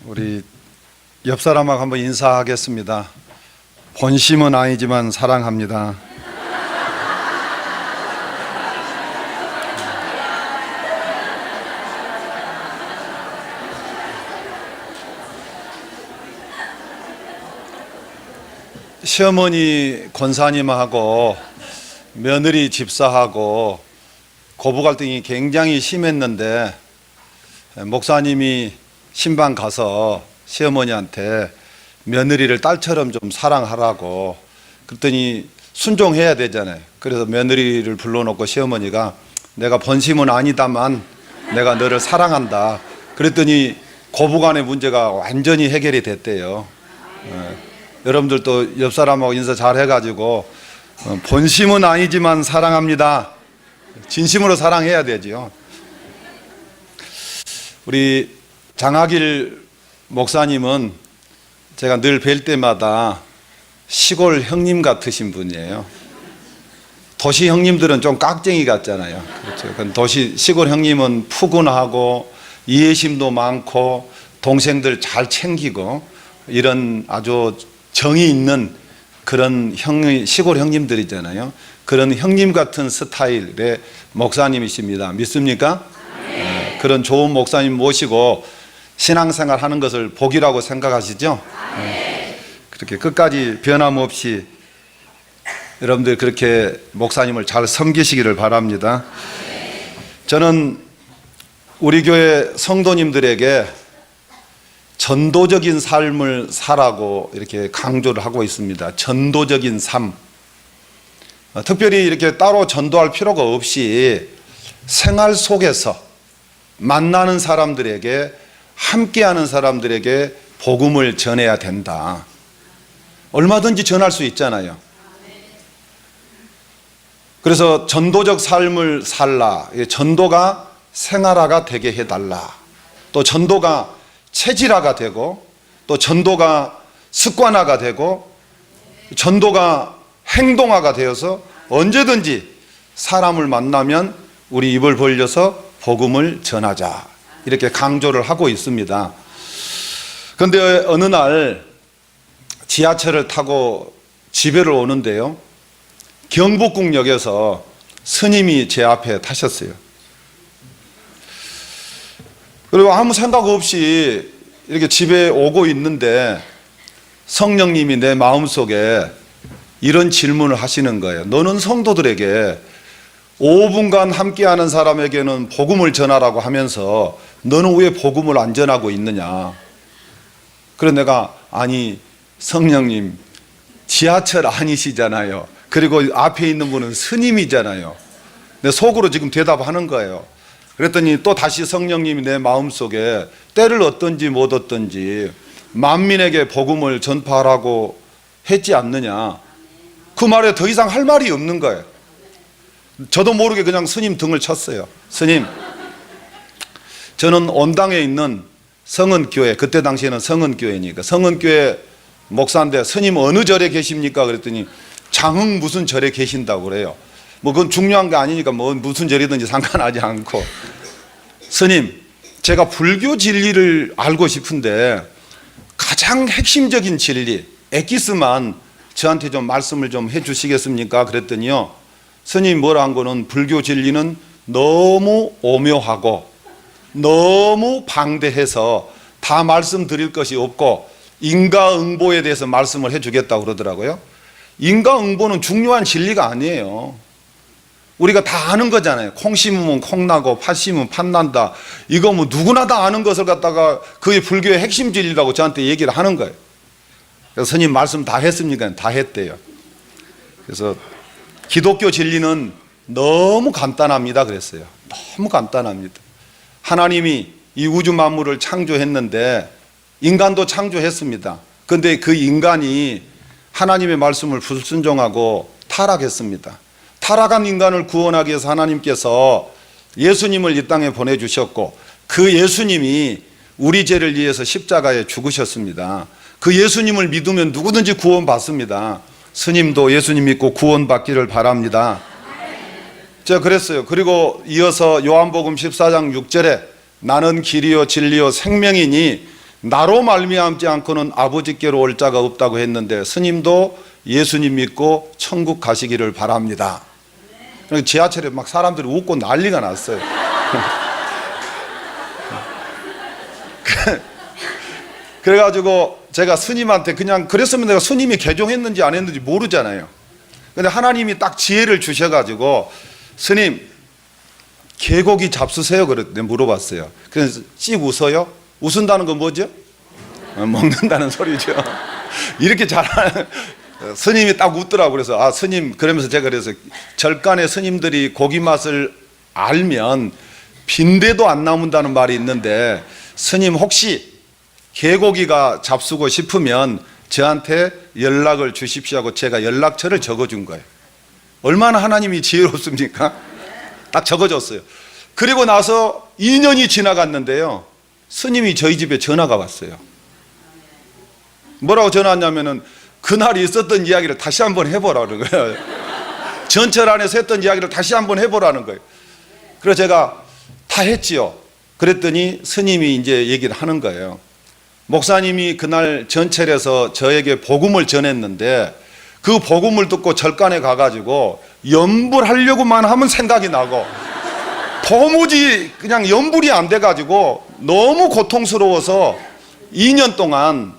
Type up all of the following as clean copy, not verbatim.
우리 옆 사람하고 한번 인사하겠습니다. 본심은 아니지만 사랑합니다. 시어머니 권사님하고 며느리 집사하고 고부 갈등이 굉장히 심했는데 목사님이 신방 가서 시어머니한테 며느리를 딸처럼 좀 사랑하라고 그랬더니 순종해야 되잖아요. 그래서 며느리를 불러놓고 시어머니가 내가 본심은 아니다만 내가 너를 사랑한다 그랬더니 고부간의 문제가 완전히 해결이 됐대요. 여러분들도 옆 사람하고 인사 잘 해가지고 본심은 아니지만 사랑합니다. 진심으로 사랑해야 되지요. 우리 장학일 목사님은 제가 늘 뵐 때마다 시골 형님 같으신 분이에요. 도시 형님들은 좀 깍쟁이 같잖아요. 그렇죠. 시골 형님은 푸근하고 이해심도 많고 동생들 잘 챙기고 이런 아주 정이 있는 그런 시골 형님들이잖아요. 그런 형님 같은 스타일의 목사님이십니다. 믿습니까? 네. 그런 좋은 목사님 모시고 신앙생활 하는 것을 복이라고 생각하시죠? 네. 그렇게 끝까지 변함없이 여러분들 그렇게 목사님을 잘 섬기시기를 바랍니다. 네. 저는 우리 교회 성도님들에게 전도적인 삶을 살라고 이렇게 강조를 하고 있습니다. 전도적인 삶. 특별히 이렇게 따로 전도할 필요가 없이 생활 속에서 만나는 사람들에게 함께하는 사람들에게 복음을 전해야 된다. 얼마든지 전할 수 있잖아요. 그래서 전도적 삶을 살라. 전도가 생활화가 되게 해달라. 또 전도가 체질화가 되고 또 전도가 습관화가 되고 전도가 행동화가 되어서 언제든지 사람을 만나면 우리 입을 벌려서 복음을 전하자 이렇게 강조를 하고 있습니다. 그런데 어느 날 지하철을 타고 집에를 오는데요, 경복궁역에서 스님이 제 앞에 타셨어요. 그리고 아무 생각 없이 이렇게 집에 오고 있는데 성령님이 내 마음속에 이런 질문을 하시는 거예요. 너는 성도들에게 5분간 함께하는 사람에게는 복음을 전하라고 하면서 너는 왜 복음을 안 전하고 있느냐. 그래서 내가 아니 성령님 지하철 아니시잖아요. 그리고 앞에 있는 분은 스님이잖아요. 내 속으로 지금 대답하는 거예요. 그랬더니 또 다시 성령님이 내 마음속에 때를 얻든지 못 얻든지 만민에게 복음을 전파하라고 했지 않느냐. 그 말에 더 이상 할 말이 없는 거예요. 저도 모르게 그냥 스님 등을 쳤어요. 스님, 저는 온당에 있는 성은교회, 그때 당시에는 성은교회니까 성은교회 목사인데 스님 어느 절에 계십니까? 그랬더니 장흥 무슨 절에 계신다고 그래요. 뭐 그건 중요한 게 아니니까 뭐 무슨 절이든지 상관하지 않고, 스님 제가 불교 진리를 알고 싶은데 가장 핵심적인 진리 엑기스만 저한테 좀 말씀을 좀 해 주시겠습니까? 그랬더니요, 스님 뭐라 한 거는 불교 진리는 너무 오묘하고 너무 방대해서 다 말씀드릴 것이 없고 인과응보에 대해서 말씀을 해 주겠다고 그러더라고요. 인과응보는 중요한 진리가 아니에요. 우리가 다 아는 거잖아요. 콩 심으면 콩 나고 팥 심으면 팥 난다. 이거 뭐 누구나 다 아는 것을 갖다가 그게 불교의 핵심 진리라고 저한테 얘기를 하는 거예요. 그래서 스님 말씀 다 했습니까? 다 했대요. 그래서 기독교 진리는 너무 간단합니다 그랬어요. 너무 간단합니다. 하나님이 이 우주 만물을 창조했는데 인간도 창조했습니다. 그런데 그 인간이 하나님의 말씀을 불순종하고 타락했습니다. 타락한 인간을 구원하기 위해서 하나님께서 예수님을 이 땅에 보내주셨고 그 예수님이 우리 죄를 위해서 십자가에 죽으셨습니다. 그 예수님을 믿으면 누구든지 구원받습니다. 스님도 예수님 믿고 구원받기를 바랍니다. 제가 그랬어요. 그리고 이어서 요한복음 14장 6절에 나는 길이요 진리요 생명이니 나로 말미암지 않고는 아버지께로 올 자가 없다고 했는데 스님도 예수님 믿고 천국 가시기를 바랍니다. 지하철에 막 사람들이 웃고 난리가 났어요. 그래가지고 제가 스님한테 그냥, 그랬으면 내가 스님이 개종했는지 안 했는지 모르잖아요. 근데 하나님이 딱 지혜를 주셔가지고 스님 개고기 잡수세요 그랬더니 물어봤어요. 그래서 씩 웃어요. 웃은다는 건 뭐죠? 먹는다는 소리죠. 이렇게 잘하는 스님이 딱 웃더라고. 그래서 아 스님, 그러면서 제가 그래서 절간에 스님들이 고기 맛을 알면 빈대도 안 남는다는 말이 있는데 스님 혹시 개고기가 잡수고 싶으면 저한테 연락을 주십시오 하고 제가 연락처를 적어준 거예요. 얼마나 하나님이 지혜롭습니까? 딱 적어줬어요. 그리고 나서 2년이 지나갔는데요, 스님이 저희 집에 전화가 왔어요. 뭐라고 전화 왔냐면은 그날 있었던 이야기를 다시 한번 해보라는 거예요. 전철 안에서 했던 이야기를 다시 한번 해보라는 거예요. 그래서 제가 다 했지요. 그랬더니 스님이 이제 얘기를 하는 거예요. 목사님이 그날 전철에서 저에게 복음을 전했는데 그 복음을 듣고 절간에 가가지고 염불하려고만 하면 생각이 나고 도무지 그냥 염불이 안 돼가지고 너무 고통스러워서 2년 동안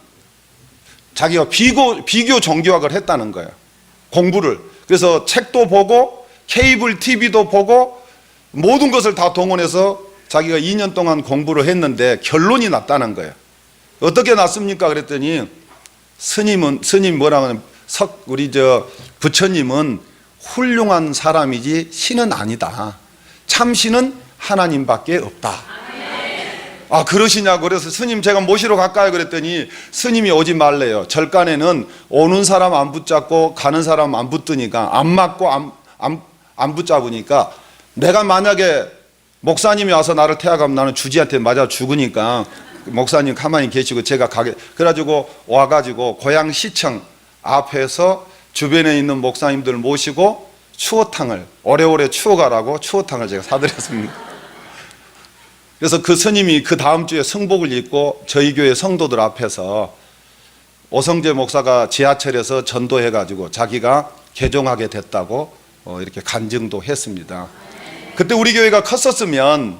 자기가 비교 종교학을 했다는 거예요. 공부를. 그래서 책도 보고 케이블 TV도 보고 모든 것을 다 동원해서 자기가 2년 동안 공부를 했는데 결론이 났다는 거예요. 어떻게 났습니까? 그랬더니 스님 뭐라고 하냐면 우리 부처님은 훌륭한 사람이지 신은 아니다. 참 신은 하나님밖에 없다. 아 그러시냐고. 그래서 스님 제가 모시러 갈까요? 그랬더니 스님이 오지 말래요. 절간에는 오는 사람 안 붙잡고 가는 사람 안 붙드니까, 안 맞고 안 붙잡으니까, 내가 만약에 목사님이 와서 나를 태워가면 나는 주지한테 맞아 죽으니까 목사님 가만히 계시고 제가 가게. 그래가지고 와가지고 고양시청 앞에서 주변에 있는 목사님들 모시고 추어탕을 오래오래 추어가라고 추어탕을 제가 사드렸습니다. 그래서 그 스님이 그 다음 주에 성복을 입고 저희 교회 성도들 앞에서 오성재 목사가 지하철에서 전도해가지고 자기가 개종하게 됐다고 이렇게 간증도 했습니다. 그때 우리 교회가 컸었으면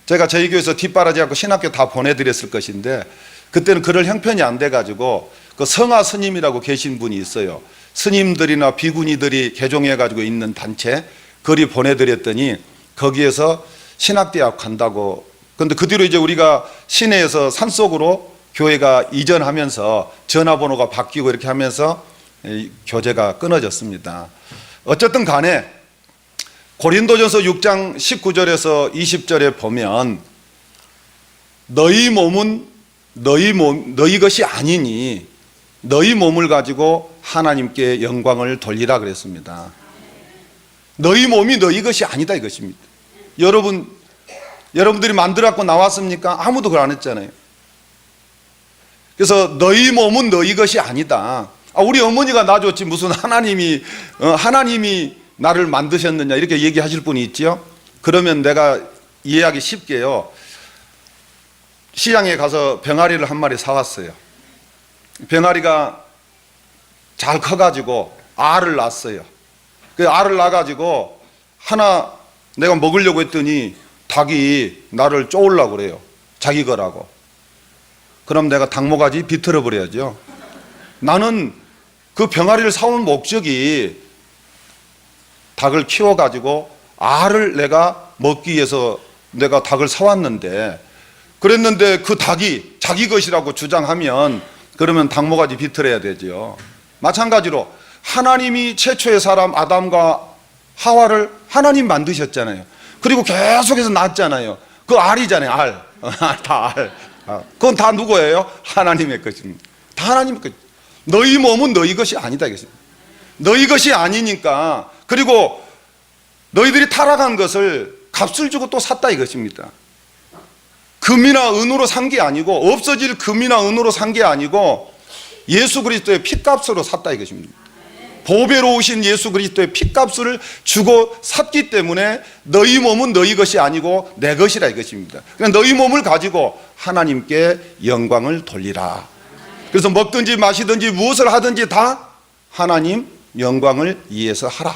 제가 저희 교회에서 뒷바라지 하고 신학교 다 보내드렸을 것인데 그때는 그럴 형편이 안 돼가지고 그 성화 스님이라고 계신 분이 있어요. 스님들이나 비구니들이 개종해가지고 있는 단체 거리 보내드렸더니 거기에서 신학대학 간다고. 근데 그 뒤로 이제 우리가 시내에서 산속으로 교회가 이전하면서 전화번호가 바뀌고 이렇게 하면서 교제가 끊어졌습니다. 어쨌든 간에 고린도전서 6장 19절에서 20절에 보면 너희 몸은 너희 것이 아니니 너희 몸을 가지고 하나님께 영광을 돌리라 그랬습니다. 너희 몸이 너희 것이 아니다 이것입니다. 여러분들이 만들었고 나왔습니까? 아무도 그걸 안 했잖아요. 그래서 너희 몸은 너희 것이 아니다. 우리 어머니가 놔줬지 무슨 하나님이 나를 만드셨느냐 이렇게 얘기하실 분이 있죠. 그러면 내가 이해하기 쉽게요, 시장에 가서 병아리를 한 마리 사왔어요. 병아리가 잘 커가지고 알을 낳았어요. 그 알을 낳아가지고 하나 내가 먹으려고 했더니 닭이 나를 쪼으려고 그래요. 자기 거라고. 그럼 내가 닭모가지 비틀어 버려야죠. 나는 그 병아리를 사온 목적이 닭을 키워가지고 알을 내가 먹기 위해서 내가 닭을 사왔는데, 그랬는데 그 닭이 자기 것이라고 주장하면 그러면 닭모가지 비틀어야 되죠. 마찬가지로 하나님이 최초의 사람 아담과 하와를 하나님 만드셨잖아요. 그리고 계속해서 낳았잖아요. 그 알이잖아요. 알. 다 알. 그건 다 누구예요? 하나님의 것입니다. 다 하나님의 것. 너희 몸은 너희 것이 아니다 이것입니다. 너희 것이 아니니까. 그리고 너희들이 타락한 것을 값을 주고 또 샀다 이것입니다. 금이나 은으로 산 게 아니고, 없어질 금이나 은으로 산 게 아니고 예수 그리스도의 피값으로 샀다 이것입니다. 보배로우신 예수 그리스도의 피값을 주고 샀기 때문에 너희 몸은 너희 것이 아니고 내 것이라 이것입니다. 그러니까 너희 몸을 가지고 하나님께 영광을 돌리라. 그래서 먹든지 마시든지 무엇을 하든지 다 하나님 영광을 위해서 하라.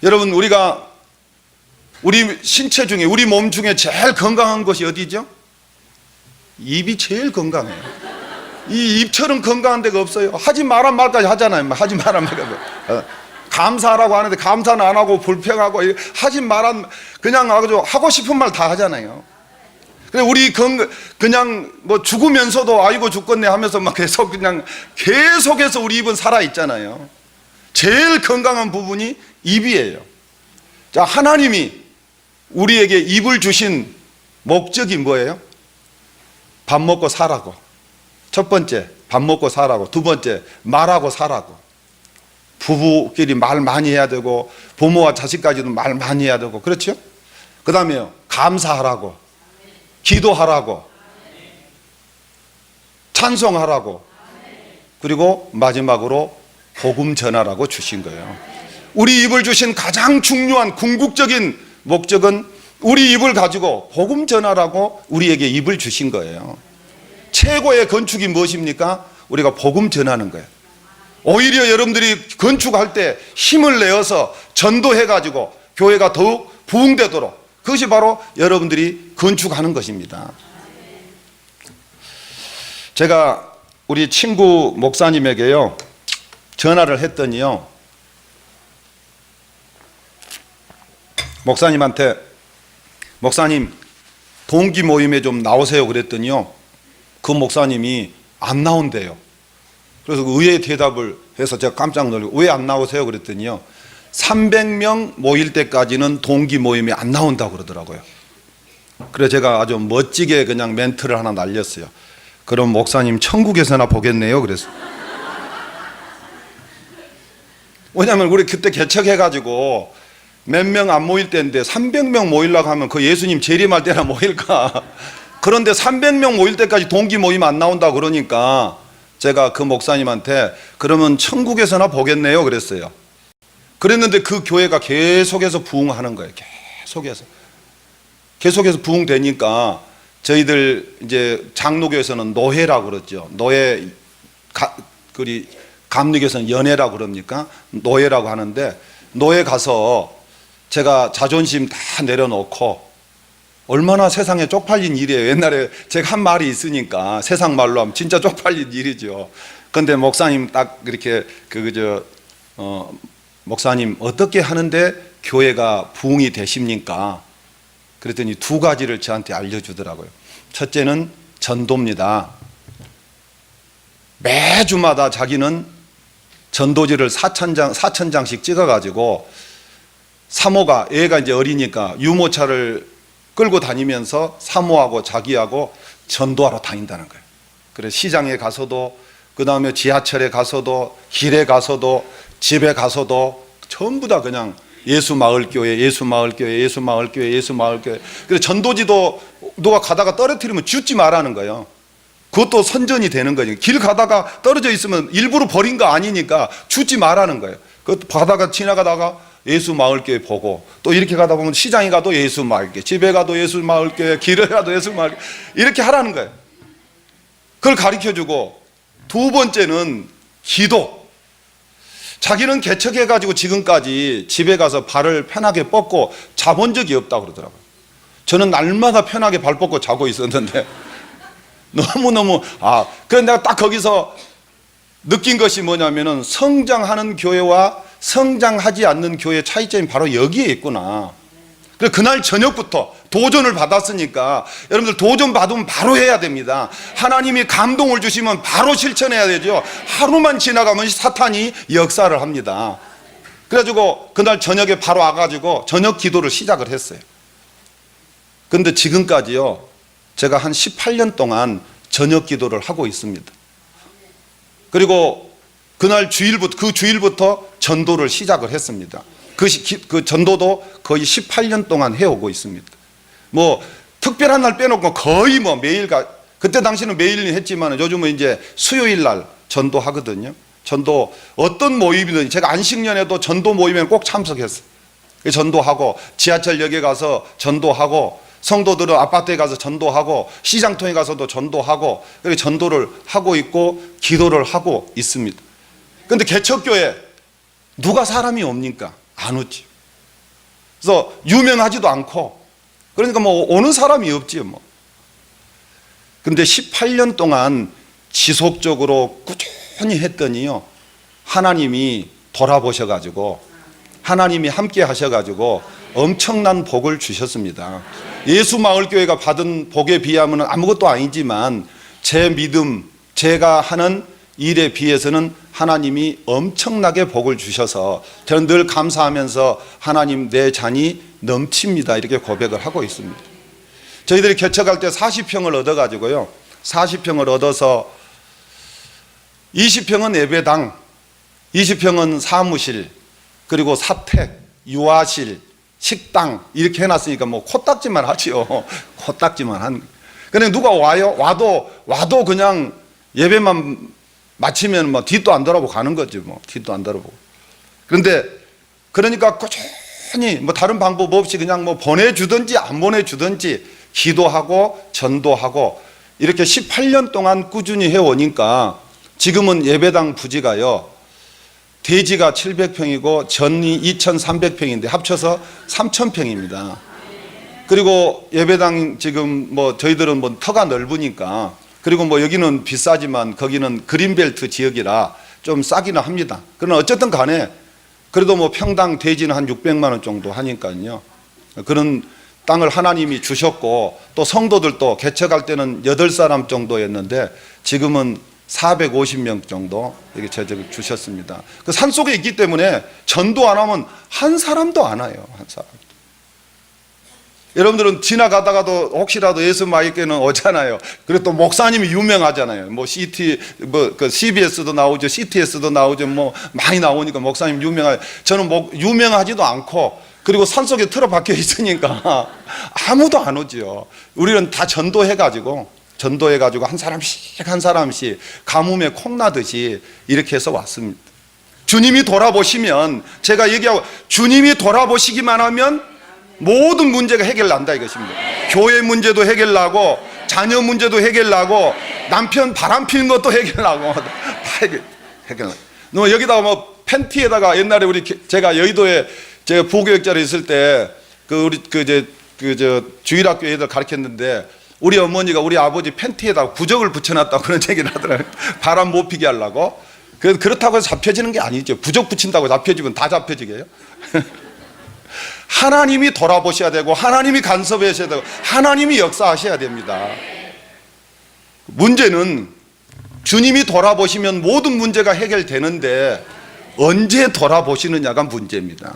여러분, 우리가 우리 신체 중에, 우리 몸 중에 제일 건강한 것이 어디죠? 입이 제일 건강해요. 이 입처럼 건강한 데가 없어요. 하지 말아 말까지 하잖아요. 하지 말아 말까지. 감사하라고 하는데 감사는 안 하고 불평하고, 하지 말아, 그냥 아주 하고 싶은 말 다 하잖아요. 그래, 우리 그냥 뭐 죽으면서도 아이고 죽겠네 하면서 막 계속해서 우리 입은 살아 있잖아요. 제일 건강한 부분이 입이에요. 자, 하나님이 우리에게 입을 주신 목적이 뭐예요? 밥 먹고 사라고. 첫 번째, 밥 먹고 사라고. 두 번째, 말하고 사라고. 부부끼리 말 많이 해야 되고, 부모와 자식까지도 말 많이 해야 되고, 그렇죠? 그 다음에 감사하라고, 기도하라고, 찬송하라고, 그리고 마지막으로 복음 전하라고 주신 거예요. 우리 입을 주신 가장 중요한 궁극적인 목적은 우리 입을 가지고 복음 전하라고 우리에게 입을 주신 거예요. 최고의 건축이 무엇입니까? 우리가 복음 전하는 거예요. 오히려 여러분들이 건축할 때 힘을 내어서 전도해가지고 교회가 더욱 부흥되도록, 그것이 바로 여러분들이 건축하는 것입니다. 제가 우리 친구 목사님에게요 전화를 했더니요, 목사님한테 목사님 동기 모임에 좀 나오세요 그랬더니요, 그 목사님이 안 나온대요. 그래서 의외의 대답을 해서 제가 깜짝 놀라고, 왜 안 나오세요 그랬더니요, 300명 모일 때까지는 동기 모임에 안 나온다고 그러더라고요. 그래서 제가 아주 멋지게 그냥 멘트를 하나 날렸어요. 그럼 목사님 천국에서나 보겠네요 그래서. 왜냐하면 우리 그때 개척해가지고 몇 명 안 모일 때인데 300명 모이려고 하면 그 예수님 재림할 때나 모일까. 그런데 300명 모일 때까지 동기 모임 안 나온다 그러니까 제가 그 목사님한테 그러면 천국에서나 보겠네요 그랬어요. 그랬는데 그 교회가 계속해서 부흥하는 거예요. 계속해서 부흥되니까 저희들 이제 장로교에서는 노회라고 그러죠. 노회, 감리교에서는 연회라고 그럽니까? 노회라고 하는데, 노회 가서 제가 자존심 다 내려놓고, 얼마나 세상에 쪽팔린 일이에요. 옛날에 제가 한 말이 있으니까 세상 말로 하면 진짜 쪽팔린 일이죠. 근데 목사님 딱 이렇게 목사님 어떻게 하는데 교회가 부흥이 되십니까? 그랬더니 두 가지를 저한테 알려주더라고요. 첫째는 전도입니다. 매주마다 자기는 전도지를 4,000장씩 찍어가지고 사모가, 애가 이제 어리니까 유모차를 끌고 다니면서 사모하고 자기하고 전도하러 다닌다는 거예요. 그래서 시장에 가서도, 그 다음에 지하철에 가서도, 길에 가서도, 집에 가서도 전부 다 그냥 예수마을교회, 예수마을교회, 예수마을교회, 예수마을교회. 그래서 전도지도 누가 가다가 떨어뜨리면 줍지 말라는 거예요. 그것도 선전이 되는 거죠. 길 가다가 떨어져 있으면 일부러 버린 거 아니니까 줍지 말라는 거예요. 그것도 가다가 지나가다가 예수마을교회 보고, 또 이렇게 가다 보면 시장에 가도 예수마을교회, 집에 가도 예수마을교회, 길에 가도 예수마을교회, 이렇게 하라는 거예요. 그걸 가르쳐주고, 두 번째는 기도. 자기는 개척해가지고 지금까지 집에 가서 발을 편하게 뻗고 자본 적이 없다고 그러더라고요. 저는 날마다 편하게 발 뻗고 자고 있었는데 너무너무, 그런데 내가 딱 거기서 느낀 것이 뭐냐면은 성장하는 교회와 성장하지 않는 교회의 차이점이 바로 여기에 있구나. 그래서 그날 저녁부터 도전을 받았으니까 여러분들 도전 받으면 바로 해야 됩니다. 하나님이 감동을 주시면 바로 실천해야 되죠. 하루만 지나가면 사탄이 역사를 합니다. 그래가지고 그날 저녁에 바로 와가지고 저녁 기도를 시작을 했어요. 그런데 지금까지요, 제가 한 18년 동안 저녁 기도를 하고 있습니다. 그리고 그날 그 주일부터 전도를 시작을 했습니다. 그 전도도 거의 18년 동안 해오고 있습니다. 뭐 특별한 날 빼놓고 거의 뭐 매일 그때 당시는 매일 했지만 요즘은 이제 수요일 날 전도하거든요. 전도 어떤 모임이든, 제가 안식년에도 전도 모임에 꼭 참석했어요. 전도하고 지하철역에 가서 전도하고, 성도들은 아파트에 가서 전도하고 시장통에 가서도 전도하고 그렇게 전도를 하고 있고 기도를 하고 있습니다. 그런데 개척교회 누가 사람이 옵니까? 안 오지. 그래서 유명하지도 않고 그러니까 뭐 오는 사람이 없지요 뭐. 근데 18년 동안 지속적으로 꾸준히 했더니요, 하나님이 돌아보셔가지고 하나님이 함께 하셔가지고 엄청난 복을 주셨습니다. 예수마을교회가 받은 복에 비하면 아무것도 아니지만 제 믿음, 제가 하는 일에 비해서는 하나님이 엄청나게 복을 주셔서 저는 늘 감사하면서 하나님 내 잔이 넘칩니다 이렇게 고백을 하고 있습니다. 저희들이 개척할 때 40평을 얻어가지고요, 40평을 얻어서 20평은 예배당, 20평은 사무실, 그리고 사택, 유아실, 식당 이렇게 해놨으니까 뭐 코딱지만 하지요. 코딱지만 한. 그냥 누가 와요? 와도 그냥 예배만 마치면 뭐 뒷도 안 돌아보고 가는 거지 뭐. 뒷도 안 돌아보고. 그런데 그러니까 꾸준히 뭐 다른 방법 없이 그냥 뭐 보내주든지 안 보내주든지 기도하고 전도하고 이렇게 18년 동안 꾸준히 해오니까 지금은 예배당 부지가요, 대지가 700평이고 전이 2300평인데 합쳐서 3000평입니다. 그리고 예배당 지금 뭐 저희들은 뭐 터가 넓으니까, 그리고 뭐 여기는 비싸지만 거기는 그린벨트 지역이라 좀 싸기는 합니다. 그러나 어쨌든 간에 그래도 뭐 평당 대지는 한 600만 원 정도 하니까요, 그런 땅을 하나님이 주셨고, 또 성도들도 개척할 때는 8사람 정도였는데 지금은 450명 정도 이렇게 제적을 주셨습니다. 그 산속에 있기 때문에 전도 안 하면 한 사람도 안 와요. 한 사람. 여러분들은 지나가다가도 혹시라도 예수 마을교회는 오잖아요. 그리고 또 목사님이 유명하잖아요. 뭐 그 CBS도 나오죠, CTS도 나오죠. 뭐 많이 나오니까 목사님 유명해요. 저는 뭐 유명하지도 않고, 그리고 산속에 틀어박혀 있으니까 아무도 안 오지요. 우리는 다 전도해가지고 한 사람씩 가뭄에 콩나듯이 이렇게 해서 왔습니다. 주님이 돌아보시면, 제가 얘기하고, 주님이 돌아보시기만 하면 모든 문제가 해결난다 이것입니다. 교회 문제도 해결나고, 자녀 문제도 해결나고, 남편 바람 피는 것도 해결나고, 다 해결나고. 너 여기다가 뭐 팬티에다가, 옛날에 제가 여의도에 제가 부교육자로 있을 때 우리 주일학교 애들 가르쳤는데, 우리 어머니가 우리 아버지 팬티에다가 부적을 붙여놨다고 그런 얘기를 하더라고요. 바람 못 피게 하려고. 그렇다고 해서 잡혀지는 게 아니죠. 부적 붙인다고 잡혀지면 다 잡혀지게요. 하나님이 돌아보셔야 되고, 하나님이 간섭하셔야 되고, 하나님이 역사하셔야 됩니다. 문제는 주님이 돌아보시면 모든 문제가 해결되는데 언제 돌아보시느냐가 문제입니다.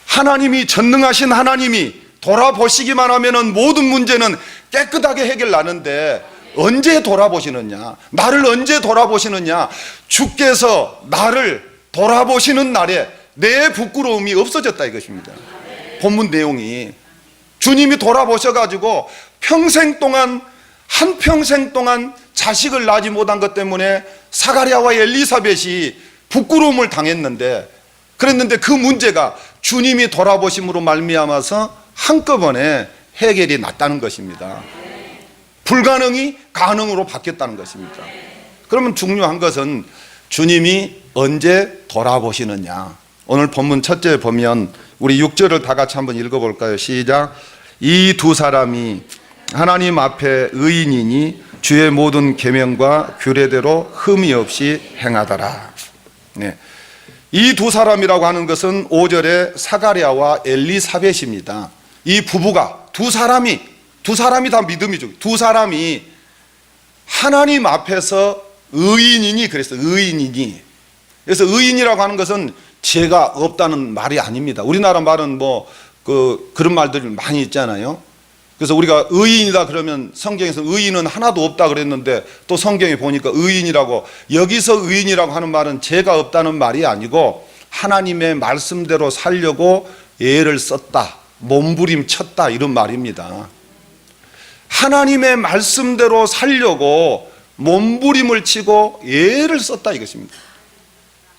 하나님이, 전능하신 하나님이 돌아보시기만 하면 모든 문제는 깨끗하게 해결나는데 언제 돌아보시느냐, 나를 언제 돌아보시느냐. 주께서 나를 돌아보시는 날에 내 부끄러움이 없어졌다 이것입니다. 본문 내용이 주님이 돌아보셔가지고 한평생 동안 자식을 낳지 못한 것 때문에 사가랴와 엘리사벳이 부끄러움을 당했는데, 그랬는데 그 문제가 주님이 돌아보심으로 말미암아서 한꺼번에 해결이 났다는 것입니다. 불가능이 가능으로 바뀌었다는 것입니다. 그러면 중요한 것은 주님이 언제 돌아보시느냐. 오늘 본문 첫째 보면 우리 6절을 다 같이 한번 읽어볼까요? 시작. 이 두 사람이 하나님 앞에 의인이니 주의 모든 계명과 규례대로 흠이 없이 행하더라. 네. 이 두 사람이라고 하는 것은 5절에 사가랴와 엘리사벳입니다. 이 부부가 두 사람이 다 믿음이죠. 두 사람이 하나님 앞에서 의인이니, 그래서 의인이니. 그래서 의인이라고 하는 것은 죄가 없다는 말이 아닙니다. 우리나라 말은 뭐 그런 말들이 많이 있잖아요. 그래서 우리가 의인이다 그러면 성경에서 의인은 하나도 없다 그랬는데 또 성경에 보니까 의인이라고, 여기서 의인이라고 하는 말은 죄가 없다는 말이 아니고 하나님의 말씀대로 살려고 애를 썼다, 몸부림쳤다 이런 말입니다. 하나님의 말씀대로 살려고 몸부림을 치고 애를 썼다 이것입니다.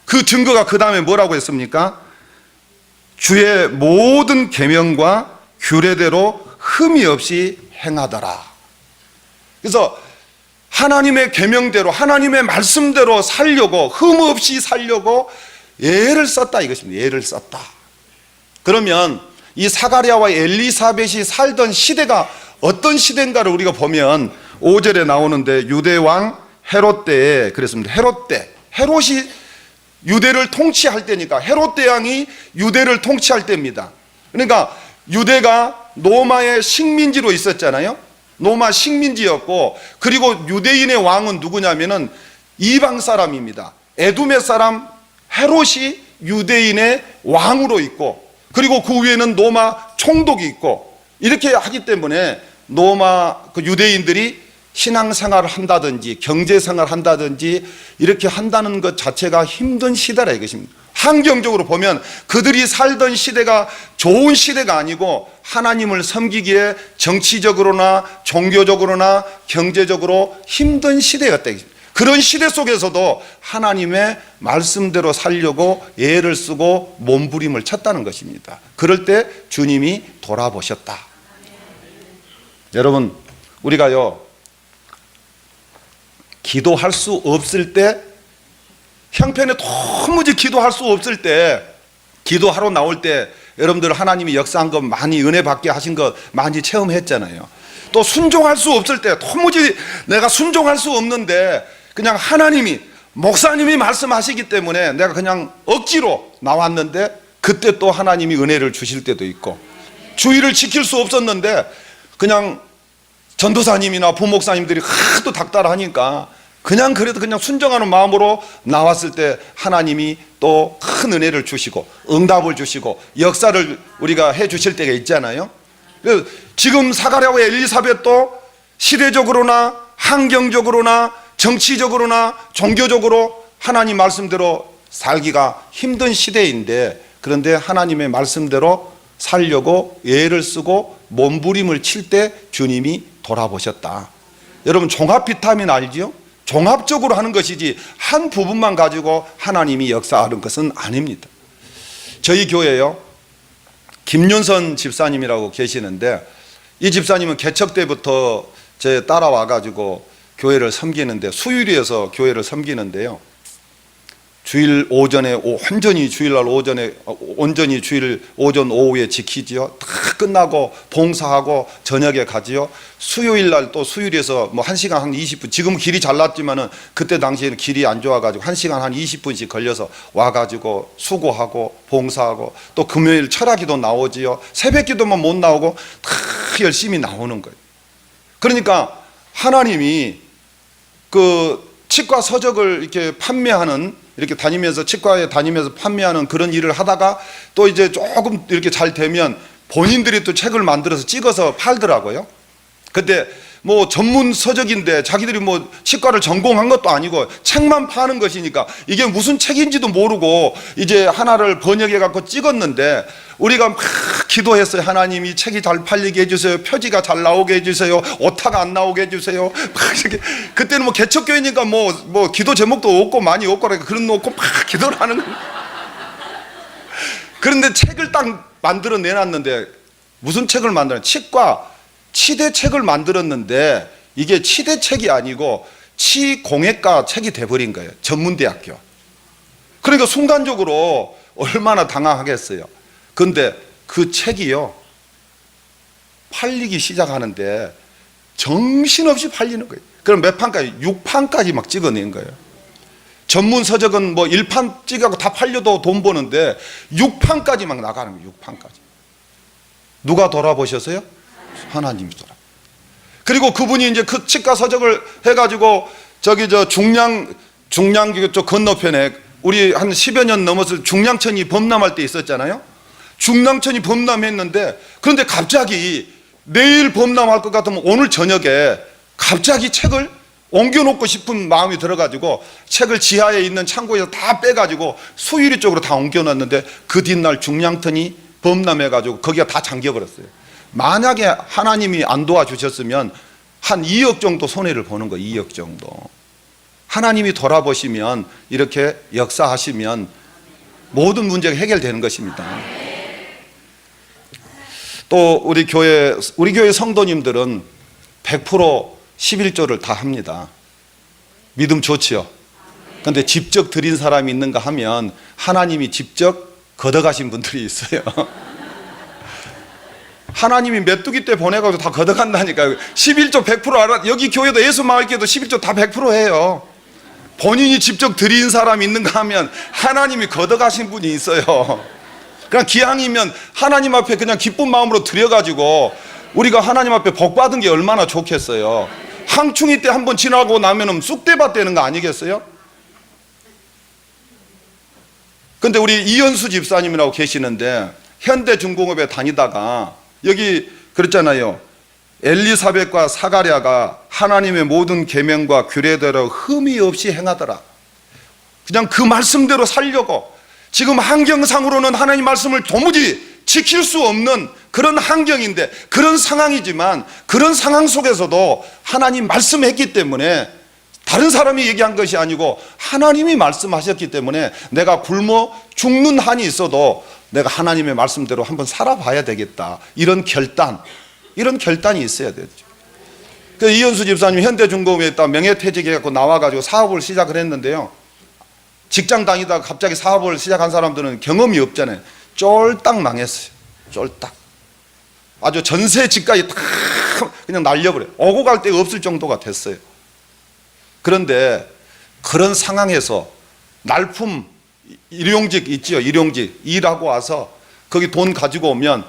그 증거가 그 다음에 뭐라고 했습니까? 주의 모든 계명과 규례대로 흠이 없이 행하더라. 그래서 하나님의 계명대로 하나님의 말씀대로 살려고, 흠 없이 살려고 예를 썼다 이것입니다. 예를 썼다. 그러면 이 사가랴와 엘리사벳이 살던 시대가 어떤 시대인가를 우리가 보면 5절에 나오는데, 유대왕 헤롯 때에 그랬습니다. 헤롯 때, 헤롯이 유대를 통치할 때니까 헤롯 대왕이 유대를 통치할 때입니다. 그러니까 유대가 로마의 식민지로 있었잖아요. 로마 식민지였고, 그리고 유대인의 왕은 누구냐면은 이방 사람입니다. 에돔의 사람 헤롯이 유대인의 왕으로 있고, 그리고 그 위에는 로마 총독이 있고, 이렇게 하기 때문에 로마 그 유대인들이 신앙생활을 한다든지 경제생활을 한다든지 이렇게 한다는 것 자체가 힘든 시대라 이것입니다. 환경적으로 보면 그들이 살던 시대가 좋은 시대가 아니고 하나님을 섬기기에 정치적으로나 종교적으로나 경제적으로 힘든 시대였다. 그런 시대 속에서도 하나님의 말씀대로 살려고 예를 쓰고 몸부림을 쳤다는 것입니다. 그럴 때 주님이 돌아보셨다. 여러분, 우리가요 기도할 수 없을 때, 형편에 도무지 기도할 수 없을 때, 기도하러 나올 때 여러분들 하나님이 역사한 것 많이, 은혜 받게 하신 것 많이 체험했잖아요. 또 순종할 수 없을 때, 도무지 내가 순종할 수 없는데 그냥 하나님이, 목사님이 말씀하시기 때문에 내가 그냥 억지로 나왔는데, 그때 또 하나님이 은혜를 주실 때도 있고, 주의를 지킬 수 없었는데 그냥 전도사님이나 부목사님들이 하도 닥달하니까 그냥 그래도 그냥 순종하는 마음으로 나왔을 때 하나님이 또 큰 은혜를 주시고 응답을 주시고 역사를 우리가 해 주실 때가 있잖아요. 지금 사가랴와 엘리사벳도 시대적으로나 환경적으로나 정치적으로나 종교적으로 하나님 말씀대로 살기가 힘든 시대인데, 그런데 하나님의 말씀대로 살려고 예를 쓰고 몸부림을 칠 때 주님이 돌아보셨다. 여러분, 종합 비타민 알지요? 종합적으로 하는 것이지 한 부분만 가지고 하나님이 역사하는 것은 아닙니다. 저희 교회요, 김윤선 집사님이라고 계시는데, 이 집사님은 개척 때부터 제 따라와 가지고 교회를 섬기는데, 수유리에서 교회를 섬기는데요, 주일 오전에 온전히 주일날 오전에 온전히 주일 오전 오후에 지키지요. 다 끝나고 봉사하고 저녁에 가지요. 수요일날 또 수요일에서 뭐 1시간 한 20분, 지금 길이 잘 났지만은 그때 당시에는 길이 안 좋아가지고 1시간 한 20분씩 걸려서 와가지고 수고하고 봉사하고, 또 금요일 철학기도 나오지요. 새벽기도만 못 나오고 다 열심히 나오는 거예요. 그러니까 하나님이 그 치과 서적을 이렇게 판매하는, 이렇게 다니면서 치과에 다니면서 판매하는 그런 일을 하다가 또 이제 조금 이렇게 잘 되면 본인들이 또 책을 만들어서 찍어서 팔더라고요. 근데 뭐 전문 서적인데 자기들이 뭐 치과를 전공한 것도 아니고 책만 파는 것이니까 이게 무슨 책인지도 모르고 이제 하나를 번역해 갖고 찍었는데, 우리가 막 기도했어요. 하나님 이 책이 잘 팔리게 해주세요. 표지가 잘 나오게 해주세요. 오타가 안 나오게 해주세요. 막 이렇게, 그때는 뭐 개척교회니까 뭐 기도 제목도 없고 많이 없고 그런 거 없고 막 기도를 하는 거예요. 그런데 책을 딱 만들어 내놨는데, 무슨 책을 만들어? 치대책을 만들었는데 이게 치대책이 아니고 치공외과 책이 돼버린 거예요. 전문대학교. 그러니까 순간적으로 얼마나 당황하겠어요. 근데 그 책이요 팔리기 시작하는데 정신없이 팔리는 거예요. 그럼 몇 판까지? 6판까지 막 찍어낸 거예요. 전문 서적은 뭐 1판 찍어서 다 팔려도 돈 버는데 6판까지 막 나가는 거예요. 6판까지. 누가 돌아보셨어요? 하나님이 돌아. 그리고 그분이 이제 그 치과 서적을 해가지고 저기 저 중량교 쪽 건너편에 우리 한 10여 년 넘었을 중량천이 범람할 때 있었잖아요. 중량천이 범람했는데, 그런데 갑자기 내일 범람할 것 같으면 오늘 저녁에 갑자기 책을 옮겨놓고 싶은 마음이 들어가지고 책을 지하에 있는 창고에서 다 빼가지고 수유리 쪽으로 다 옮겨놨는데, 그 뒷날 중량천이 범람해가지고 거기가 다 잠겨버렸어요. 만약에 하나님이 안 도와주셨으면 한 2억 정도 손해를 보는 거예요. 2억 정도. 하나님이 돌아보시면, 이렇게 역사하시면 모든 문제가 해결되는 것입니다. 또 우리 교회 성도님들은 100% 11조를 다 합니다. 믿음 좋지요. 근데 직접 드린 사람이 있는가 하면 하나님이 직접 걷어가신 분들이 있어요. 하나님이 메뚜기 때 보내가지고 다 걷어간다니까요. 11조 100% 알아. 여기 교회도 예수마을교회도 11조 다 100% 해요. 본인이 직접 드린 사람이 있는가 하면 하나님이 걷어가신 분이 있어요. 그냥 기왕이면 하나님 앞에 그냥 기쁜 마음으로 드려가지고 우리가 하나님 앞에 복 받은 게 얼마나 좋겠어요. 항충이 때 한번 지나고 나면은 쑥대밭 되는 거 아니겠어요? 근데 우리 이현수 집사님이라고 계시는데 현대중공업에 다니다가 여기 그랬잖아요. 엘리사벳과 사가랴가 하나님의 모든 계명과 규례대로 흠이 없이 행하더라. 그냥 그 말씀대로 살려고. 지금 환경상으로는 하나님 말씀을 도무지 지킬 수 없는 그런 환경인데, 그런 상황이지만 그런 상황 속에서도 하나님 말씀했기 때문에, 다른 사람이 얘기한 것이 아니고 하나님이 말씀하셨기 때문에 내가 굶어 죽는 한이 있어도 내가 하나님의 말씀대로 한번 살아봐야 되겠다, 이런 결단이 있어야 되죠. 그 이현수 집사님 현대중공업에 있다 명예퇴직해갖고 나와가지고 사업을 시작을 했는데요, 직장 다니다가 갑자기 사업을 시작한 사람들은 경험이 없잖아요. 쫄딱 망했어요. 쫄딱. 아주 전세 집까지 다 그냥 날려버려요. 오고 갈 데가 없을 정도가 됐어요. 그런데 그런 상황에서 날품 일용직 있지요. 일용직 일하고 와서 거기 돈 가지고 오면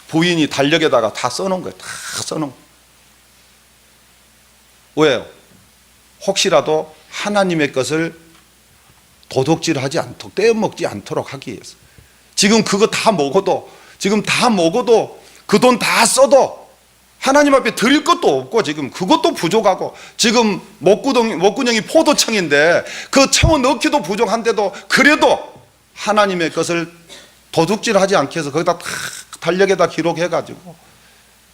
부인이 달력에다가 다 써놓은 거예요. 다 써놓은 거예요. 왜요? 혹시라도 하나님의 것을 도둑질하지 않도록, 떼어먹지 않도록 하기 위해서. 지금 그거 다 먹어도, 그 돈 다 써도 하나님 앞에 드릴 것도 없고, 지금 그것도 부족하고, 지금 목구멍이 포도청인데 그 청어 넣기도 부족한데도 그래도 하나님의 것을 도둑질하지 않게 해서 거기다 다 달력에다 기록해가지고,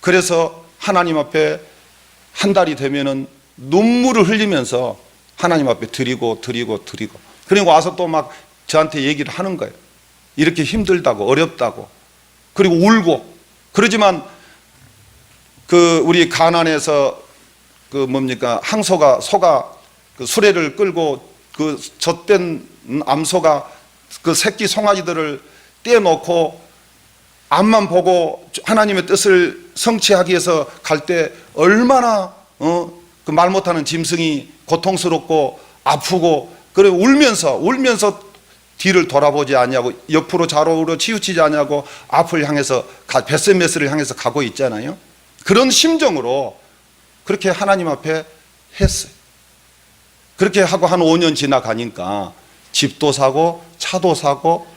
그래서 하나님 앞에 한 달이 되면은 눈물을 흘리면서 하나님 앞에 드리고 그리고 와서 또 막 저한테 얘기를 하는 거예요. 이렇게 힘들다고, 어렵다고, 그리고 울고. 그러지만 그 우리 가난에서 소가 그 수레를 끌고 그 젖된 암소가 그 새끼 송아지들을 떼어놓고 앞만 보고 하나님의 뜻을 성취하기 위해서 갈 때 얼마나 그 말 못하는 짐승이 고통스럽고 아프고, 그래 울면서 뒤를 돌아보지 아니하고 옆으로 좌우로 치우치지 아니하고 앞을 향해서 벳세메스를 향해서 가고 있잖아요. 그런 심정으로 그렇게 하나님 앞에 했어요. 그렇게 하고 한 5년 지나가니까 집도 사고 차도 사고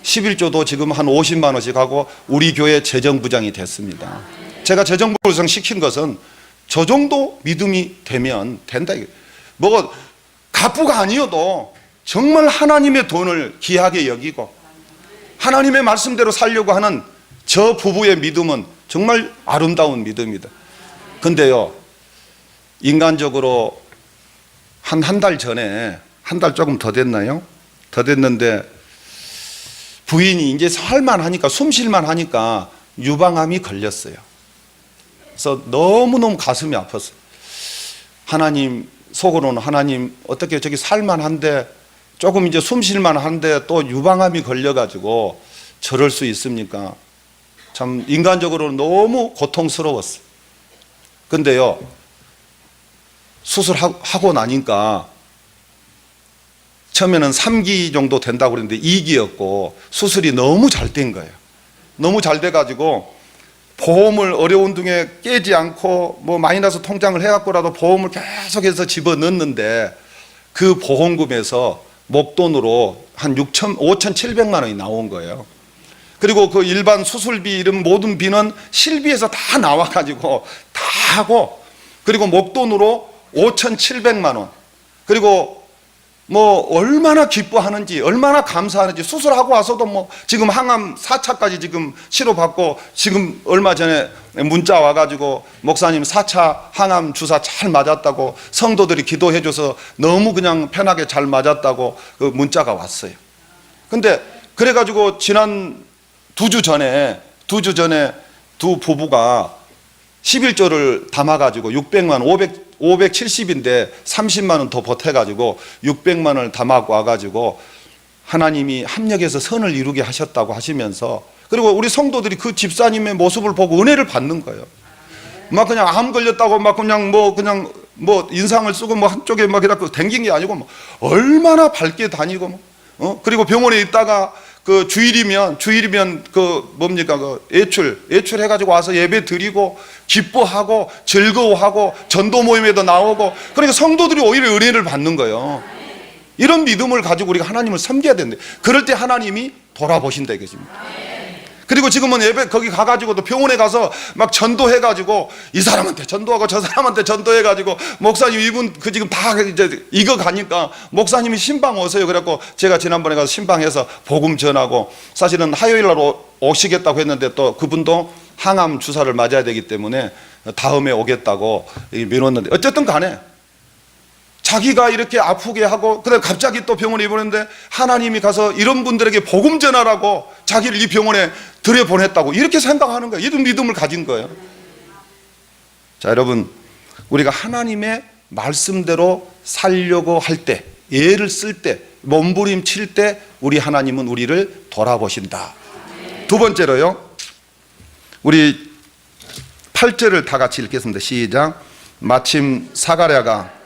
11조도 지금 한 50만 원씩 하고 우리 교회 재정부장이 됐습니다. 제가 재정부장 시킨 것은 저 정도 믿음이 되면 된다. 뭐 갑부가 아니어도 정말 하나님의 돈을 귀하게 여기고 하나님의 말씀대로 살려고 하는 저 부부의 믿음은 정말 아름다운 믿음이다. 근데요, 인간적으로 한 달 전에, 한 달 조금 더 됐나요? 더 됐는데 부인이 이제 살만하니까, 숨쉴만 하니까 유방암이 걸렸어요. 그래서 너무너무 가슴이 아팠어요. 하나님, 속으로는 하나님 어떻게 저기 살만한데 조금 이제 숨쉴만 한데 또 유방암이 걸려가지고 저럴 수 있습니까? 참 인간적으로는 너무 고통스러웠어요. 근데요, 수술하고 나니까 처음에는 3기 정도 된다고 그랬는데 2기였고 수술이 너무 잘 된 거예요. 너무 잘 돼가지고 보험을 어려운 중에 깨지 않고 뭐 마이너스 통장을 해갖고라도 보험을 계속해서 집어넣는데 그 보험금에서 목돈으로 한 5,700만 원이 나온 거예요. 그리고 그 일반 수술비 이런 모든 비는 실비에서 다 나와가지고 다 하고, 그리고 목돈으로 5,700만 원. 그리고 뭐 얼마나 기뻐하는지, 얼마나 감사하는지. 수술하고 와서도 뭐 지금 항암 4차까지 지금 치료받고, 지금 얼마 전에 문자 와가지고 목사님 4차 항암 주사 잘 맞았다고, 성도들이 기도해줘서 너무 그냥 편하게 잘 맞았다고 그 문자가 왔어요. 근데 그래가지고 지난 2주 전에 두 부부가 11조를 담아가지고 600만, 570인데 30만 원 더 보태가지고 600만 원을 담아 와가지고 하나님이 합력해서 선을 이루게 하셨다고 하시면서, 그리고 우리 성도들이 그 집사님의 모습을 보고 은혜를 받는 거예요. 막 그냥 암 걸렸다고 막 그냥 뭐 인상을 쓰고 뭐 한쪽에 막 이렇게 댕긴 게 아니고 뭐 얼마나 밝게 다니고 그리고 병원에 있다가 그 주일이면 그 뭡니까 그 외출 해가지고 와서 예배 드리고 기뻐하고 즐거워하고 전도 모임에도 나오고, 그러니까 성도들이 오히려 은혜를 받는 거예요. 이런 믿음을 가지고 우리가 하나님을 섬겨야 되는데, 그럴 때 하나님이 돌아보신다 이것입니다. 그리고 지금은 예배 거기 가가지고도 병원에 가서 막 전도해가지고 이 사람한테 전도하고 저 사람한테 전도해가지고 목사님 이분 그 지금 다 이제 이거 가니까 목사님이 신방 오세요. 그래갖고 제가 지난번에 가서 신방해서 복음 전하고, 사실은 화요일 날 오시겠다고 했는데 또 그분도 항암 주사를 맞아야 되기 때문에 다음에 오겠다고 미뤘는데, 어쨌든 간에 자기가 이렇게 아프게 하고 그다음에 갑자기 또 병원에 입원했는데 하나님이 가서 이런 분들에게 복음 전하라고 자기를 이 병원에 들여보냈다고 이렇게 생각하는 거예요. 이런 믿음을 가진 거예요. 자, 여러분, 우리가 하나님의 말씀대로 살려고 할 때, 예를 쓸 때, 몸부림칠 때 우리 하나님은 우리를 돌아보신다. 두 번째로요, 우리 8절을 다 같이 읽겠습니다. 시작. 마침 사가랴가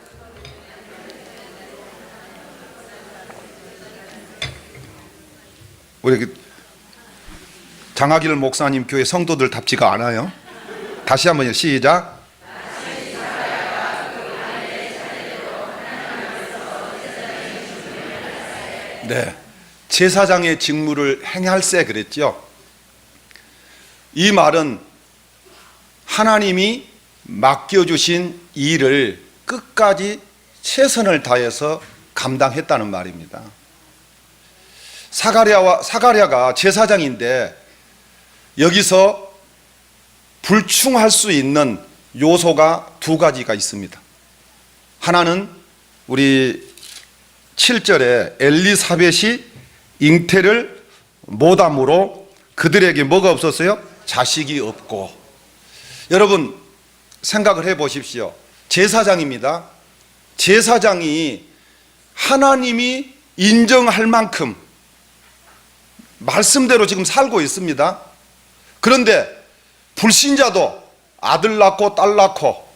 우리 장하길 목사님 교회 성도들 답지가 않아요. 다시 한번요. 시작. 네, 제사장의 직무를 행할세 그랬죠. 이 말은 하나님이 맡겨주신 일을 끝까지 최선을 다해서 감당했다는 말입니다. 사가랴가 제사장인데 여기서 불충할 수 있는 요소가 두 가지가 있습니다. 하나는 우리 7절에 엘리사벳이 잉태를 못함으로 그들에게 뭐가 없었어요? 자식이 없고. 여러분 생각을 해 보십시오. 제사장입니다. 제사장이 하나님이 인정할 만큼 말씀대로 지금 살고 있습니다. 그런데 불신자도 아들 낳고 딸 낳고,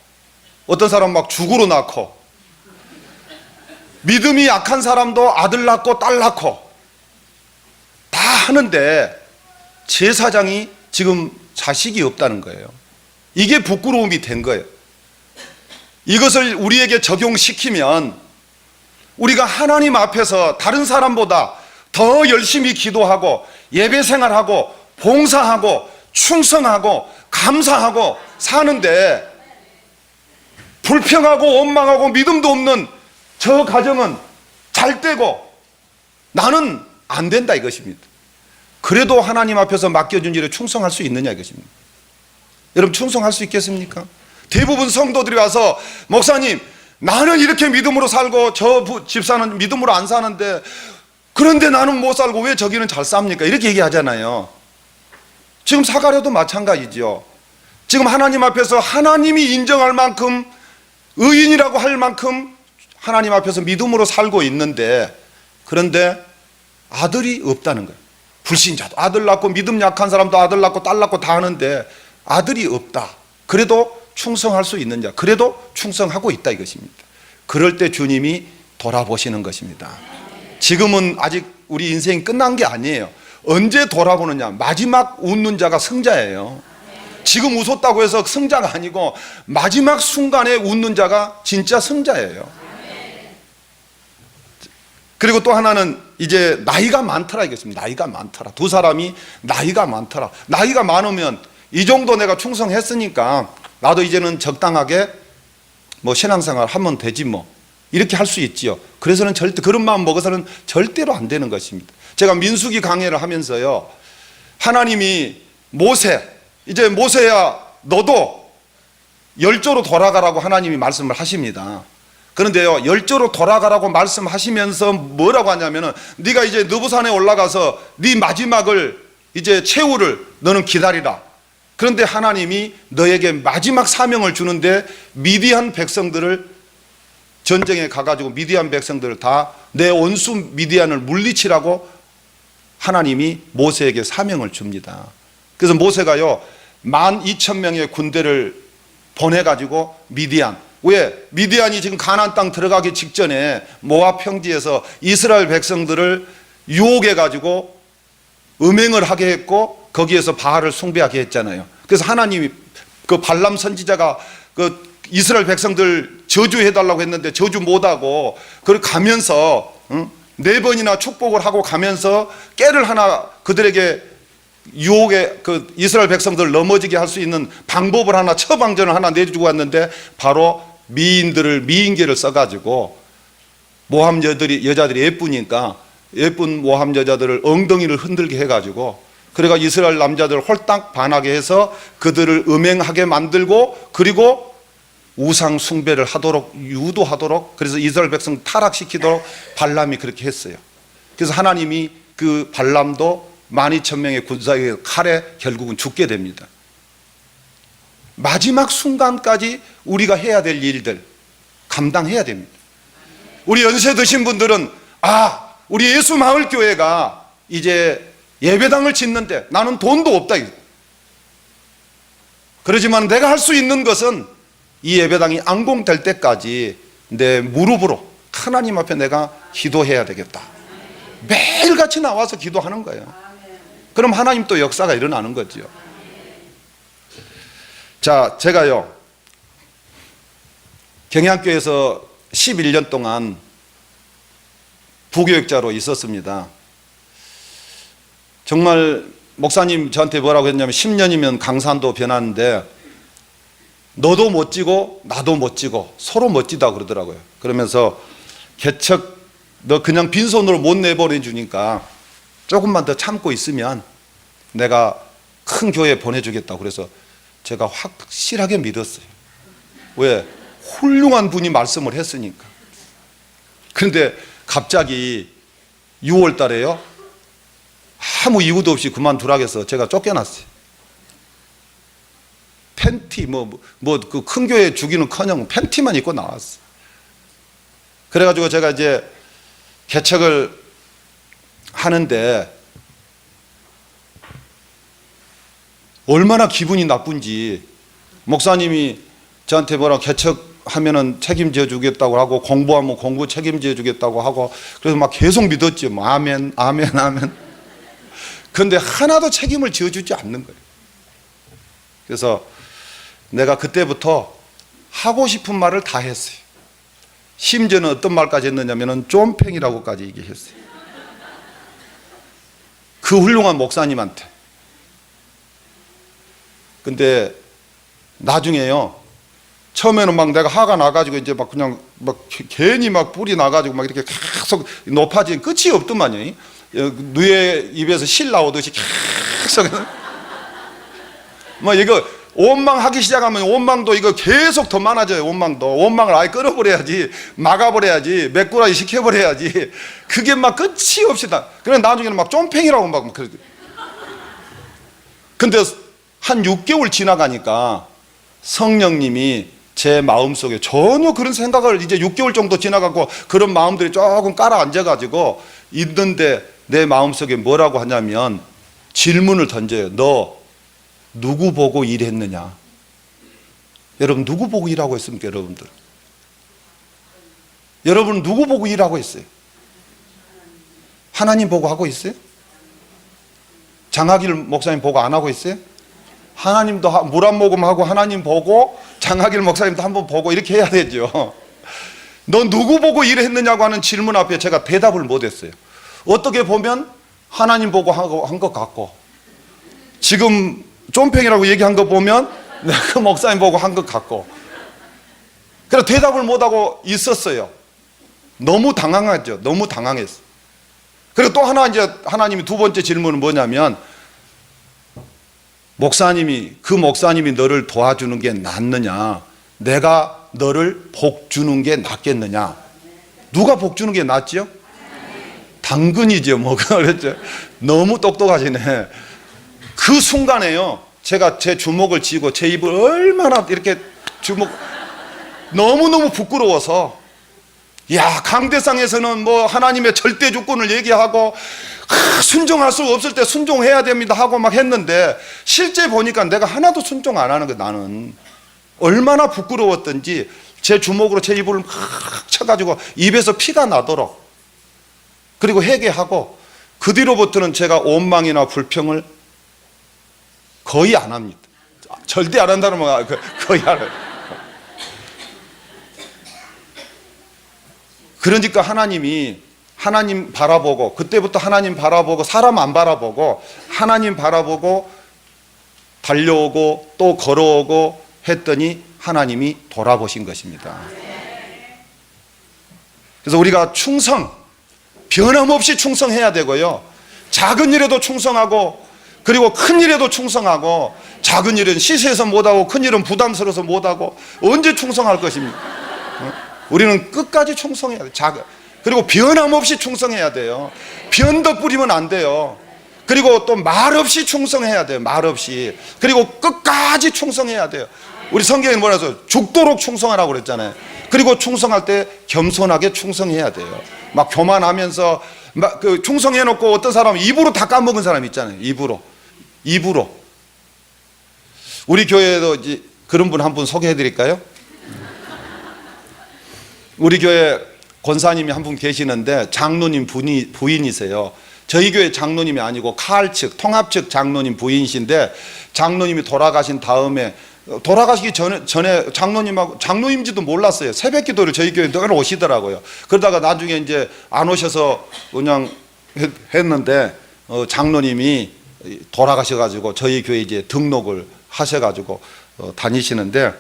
어떤 사람 막 죽으로 낳고, 믿음이 약한 사람도 아들 낳고 딸 낳고 다 하는데 제사장이 지금 자식이 없다는 거예요. 이게 부끄러움이 된 거예요. 이것을 우리에게 적용시키면 우리가 하나님 앞에서 다른 사람보다 더 열심히 기도하고 예배 생활하고 봉사하고 충성하고 감사하고 사는데, 불평하고 원망하고 믿음도 없는 저 가정은 잘 되고 나는 안 된다 이것입니다. 그래도 하나님 앞에서 맡겨준 일에 충성할 수 있느냐 이것입니다. 여러분 충성할 수 있겠습니까? 대부분 성도들이 와서 목사님 나는 이렇게 믿음으로 살고 저 집사는 믿음으로 안 사는데, 그런데 나는 못 살고 왜 저기는 잘 삽니까? 이렇게 얘기하잖아요. 지금 사가랴도 마찬가지죠. 지금 하나님 앞에서 하나님이 인정할 만큼, 의인이라고 할 만큼 하나님 앞에서 믿음으로 살고 있는데, 그런데 아들이 없다는 거예요. 불신자도 아들 낳고 믿음 약한 사람도 아들 낳고 딸 낳고 다 하는데 아들이 없다. 그래도 충성할 수 있느냐? 그래도 충성하고 있다 이것입니다. 그럴 때 주님이 돌아보시는 것입니다. 지금은 아직 우리 인생이 끝난 게 아니에요. 언제 돌아보느냐? 마지막 웃는 자가 승자예요. 지금 웃었다고 해서 승자가 아니고 마지막 순간에 웃는 자가 진짜 승자예요. 그리고 또 하나는 이제 나이가 많더라 이것입니다. 나이가 많더라. 두 사람이 나이가 많더라. 나이가 많으면 이 정도 내가 충성했으니까 나도 이제는 적당하게 뭐 신앙생활 하면 되지 뭐, 이렇게 할 수 있지요. 그래서는 절대 그런 마음 먹어서는 절대로 안 되는 것입니다. 제가 민수기 강해를 하면서요, 하나님이 이제 모세야 너도 열조로 돌아가라고 하나님이 말씀을 하십니다. 그런데요, 열조로 돌아가라고 말씀하시면서 뭐라고 하냐면은 네가 이제 느부산에 올라가서 네 마지막을 이제 최후를 너는 기다리라. 그런데 하나님이 너에게 마지막 사명을 주는데 미디안 백성들을 전쟁에 가가지고 미디안 백성들을 다 내 원수 미디안을 물리치라고 하나님이 모세에게 사명을 줍니다. 그래서 모세가요 12,000명의 군대를 보내가지고 미디안, 왜? 미디안이 지금 가나안 땅 들어가기 직전에 모압 평지에서 이스라엘 백성들을 유혹해가지고 음행을 하게 했고 거기에서 바알을 숭배하게 했잖아요. 그래서 하나님이 그 발람 선지자가 그 이스라엘 백성들 저주해달라고 했는데 저주 못하고 그걸 가면서 4번이나 축복을 하고 가면서 깨를 하나 그들에게 유혹에 그 이스라엘 백성들을 넘어지게 할 수 있는 방법을 하나 처방전을 하나 내주고 왔는데 바로 미인계를 써가지고 모함 여자들이 예쁘니까 예쁜 모함 여자들을 엉덩이를 흔들게 해가지고 그래가 이스라엘 남자들을 홀딱 반하게 해서 그들을 음행하게 만들고 그리고 우상 숭배를 하도록 유도하도록 그래서 이스라엘 백성 타락시키도록 발람이 그렇게 했어요. 그래서 하나님이 그 발람도 12,000명의 군사의 칼에 결국은 죽게 됩니다. 마지막 순간까지 우리가 해야 될 일들 감당해야 됩니다. 우리 연세 드신 분들은 우리 예수마을교회가 이제 예배당을 짓는데 나는 돈도 없다. 그러지만 내가 할 수 있는 것은 이 예배당이 안공될 때까지 내 무릎으로 하나님 앞에 내가 기도해야 되겠다. 매일같이 나와서 기도하는 거예요. 그럼 하나님 또 역사가 일어나는 거죠. 자, 제가요 경양교회에서 11년 동안 부교육자로 있었습니다. 정말 목사님 저한테 뭐라고 했냐면 10년이면 강산도 변하는데 너도 멋지고 나도 멋지고 서로 멋지다 그러더라고요. 그러면서 개척 너 그냥 빈손으로 못 내보내 주니까 조금만 더 참고 있으면 내가 큰 교회에 보내주겠다고. 그래서 제가 확실하게 믿었어요. 왜? 훌륭한 분이 말씀을 했으니까. 그런데 갑자기 6월 달에요 아무 이유도 없이 그만두라고 해서 제가 쫓겨났어요. 팬티 그 큰 교회 주기는커녕 팬티만 입고 나왔어. 그래가지고 제가 이제 개척을 하는데 얼마나 기분이 나쁜지 목사님이 저한테 개척하면은 책임져 주겠다고 하고 공부하면 공부 책임져 주겠다고 하고 그래서 막 계속 믿었죠. 아멘 아멘 아멘. 그런데 하나도 책임을 지어주지 않는 거예요. 그래서 내가 그때부터 하고 싶은 말을 다 했어요. 심지어는 어떤 말까지 했느냐면 쫌팽이라고까지 얘기했어요. 그 훌륭한 목사님한테. 근데 나중에요 처음에는 막 내가 화가 나가지고 이제 막 그냥 막 괜히 막 뿔이 나가지고 막 이렇게 계속 높아진 끝이 없더만요. 누에 입에서 실 나오듯이 계속 뭐 이거 원망하기 시작하면 원망도 이거 계속 더 많아져요. 원망을 아예 끊어버려야지, 막아버려야지, 메꾸라지 시켜버려야지. 그게 막 끝이 없이 다. 그래 나중에는 막 쫌팽이라고 막 그러죠. 근데 한 6개월 지나가니까 성령님이 제 마음속에 전혀 그런 생각을 이제 6개월 정도 지나가고 그런 마음들이 조금 깔아앉아가지고 있는데 내 마음속에 뭐라고 하냐면 질문을 던져요. 너 누구 보고 일했느냐? 여러분 누구 보고 일하고 있습니까? 여러분들 여러분 누구 보고 일하고 있어요? 하나님 보고 하고 있어요? 장학일 목사님 보고 안 하고 있어요? 하나님도 물 한 모금 하고 하나님 보고 장학일 목사님도 한번 보고 이렇게 해야 되죠. 너 누구 보고 일했느냐고 하는 질문 앞에 제가 대답을 못했어요. 어떻게 보면 하나님 보고 한 것 같고 지금 쫌팽이라고 얘기한 거 보면 그 목사님 보고 한 것 같고 그래서 대답을 못하고 있었어요. 너무 당황하죠. 너무 당황했어. 그리고 또 하나 이제 하나님이 두 번째 질문은 뭐냐면 그 목사님이 너를 도와주는 게 낫느냐 내가 너를 복 주는 게 낫겠느냐. 누가 복 주는 게 낫죠? 당근이죠. 뭐 그랬죠. 너무 똑똑하시네. 그 순간에요 제가 제 주먹을 쥐고 제 입을 얼마나 이렇게 너무너무 부끄러워서, 야, 강대상에서는 뭐 하나님의 절대 주권을 얘기하고 순종할 수 없을 때 순종해야 됩니다 하고 막 했는데, 실제 보니까 내가 하나도 순종 안 하는 거야. 나는 얼마나 부끄러웠던지 제 주먹으로 제 입을 막 쳐가지고 입에서 피가 나도록, 그리고 회개하고, 그 뒤로부터는 제가 원망이나 불평을 거의 안 합니다. 절대 안 한다는 말, 거의 안 해요. 그러니까 하나님 바라보고, 그때부터 하나님 바라보고, 사람 안 바라보고 하나님 바라보고 달려오고 또 걸어오고 했더니 하나님이 돌아보신 것입니다. 그래서 우리가 충성, 변함없이 충성해야 되고요, 작은 일에도 충성하고, 그리고 큰 일에도 충성하고, 작은 일은 시세해서 못하고 큰 일은 부담스러워서 못하고, 언제 충성할 것입니까? 우리는 끝까지 충성해야 돼요. 그리고 변함없이 충성해야 돼요. 변덕 부리면 안 돼요. 그리고 또 말없이 충성해야 돼요. 말없이. 그리고 끝까지 충성해야 돼요. 우리 성경에 뭐라 해서 죽도록 충성하라고 그랬잖아요. 그리고 충성할 때 겸손하게 충성해야 돼요. 막 교만하면서 막 충성해놓고 어떤 사람은 입으로 다 까먹은 사람 있잖아요. 입으로. 우리 교회에도 이제 그런 분 한 분 소개해 드릴까요? 우리 교회 권사님이 한 분 계시는데 장로님 부인이세요. 저희 교회 장로님이 아니고 칼 측, 통합 측 장로님 부인이신데, 장로님이 돌아가신 다음에, 돌아가시기 전에 장로님인지도 몰랐어요. 새벽 기도를 저희 교회에 늘 오시더라고요. 그러다가 나중에 이제 안 오셔서 그냥 했는데, 장로님이 돌아가셔가지고 저희 교회 이제 등록을 하셔가지고 다니시는데,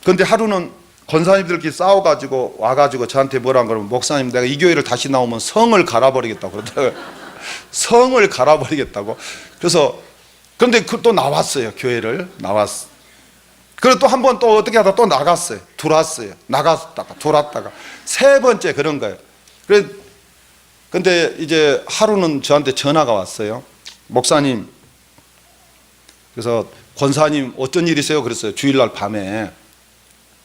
근데 하루는 권사님들끼리 싸워가지고 와가지고 저한테 뭐라 그러면, 목사님 내가 이 교회를 다시 나오면 성을 갈아버리겠다고 그러더라고요. 성을 갈아버리겠다고. 그래서 근데 또 나왔어요. 교회를 나왔어. 그리고 또 한 번 또 어떻게 하다 또 나갔어요. 들어왔어요. 나갔다가 들어왔다가 세 번째 그런 거예요. 근데 이제 하루는 저한테 전화가 왔어요. 목사님, 그래서 권사님 어쩐 일이세요? 그랬어요. 주일날 밤에.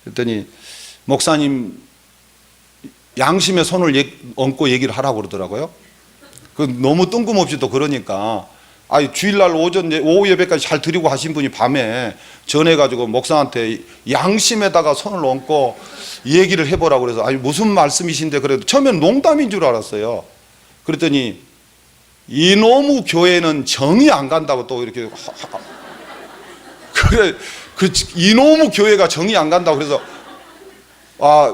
그랬더니 목사님 양심의 손을 얹고 얘기를 하라고 그러더라고요. 너무 뜬금없이 또 그러니까, 주일날 오후 예배까지 잘 드리고 하신 분이 밤에 전해가지고 목사한테 양심에다가 손을 얹고 얘기를 해보라고 그래서, 무슨 말씀이신데, 그래도 처음엔 농담인 줄 알았어요. 그랬더니 이놈의 교회는 정이 안 간다고 또 이렇게 그래, 이놈의 교회가 정이 안 간다고. 그래서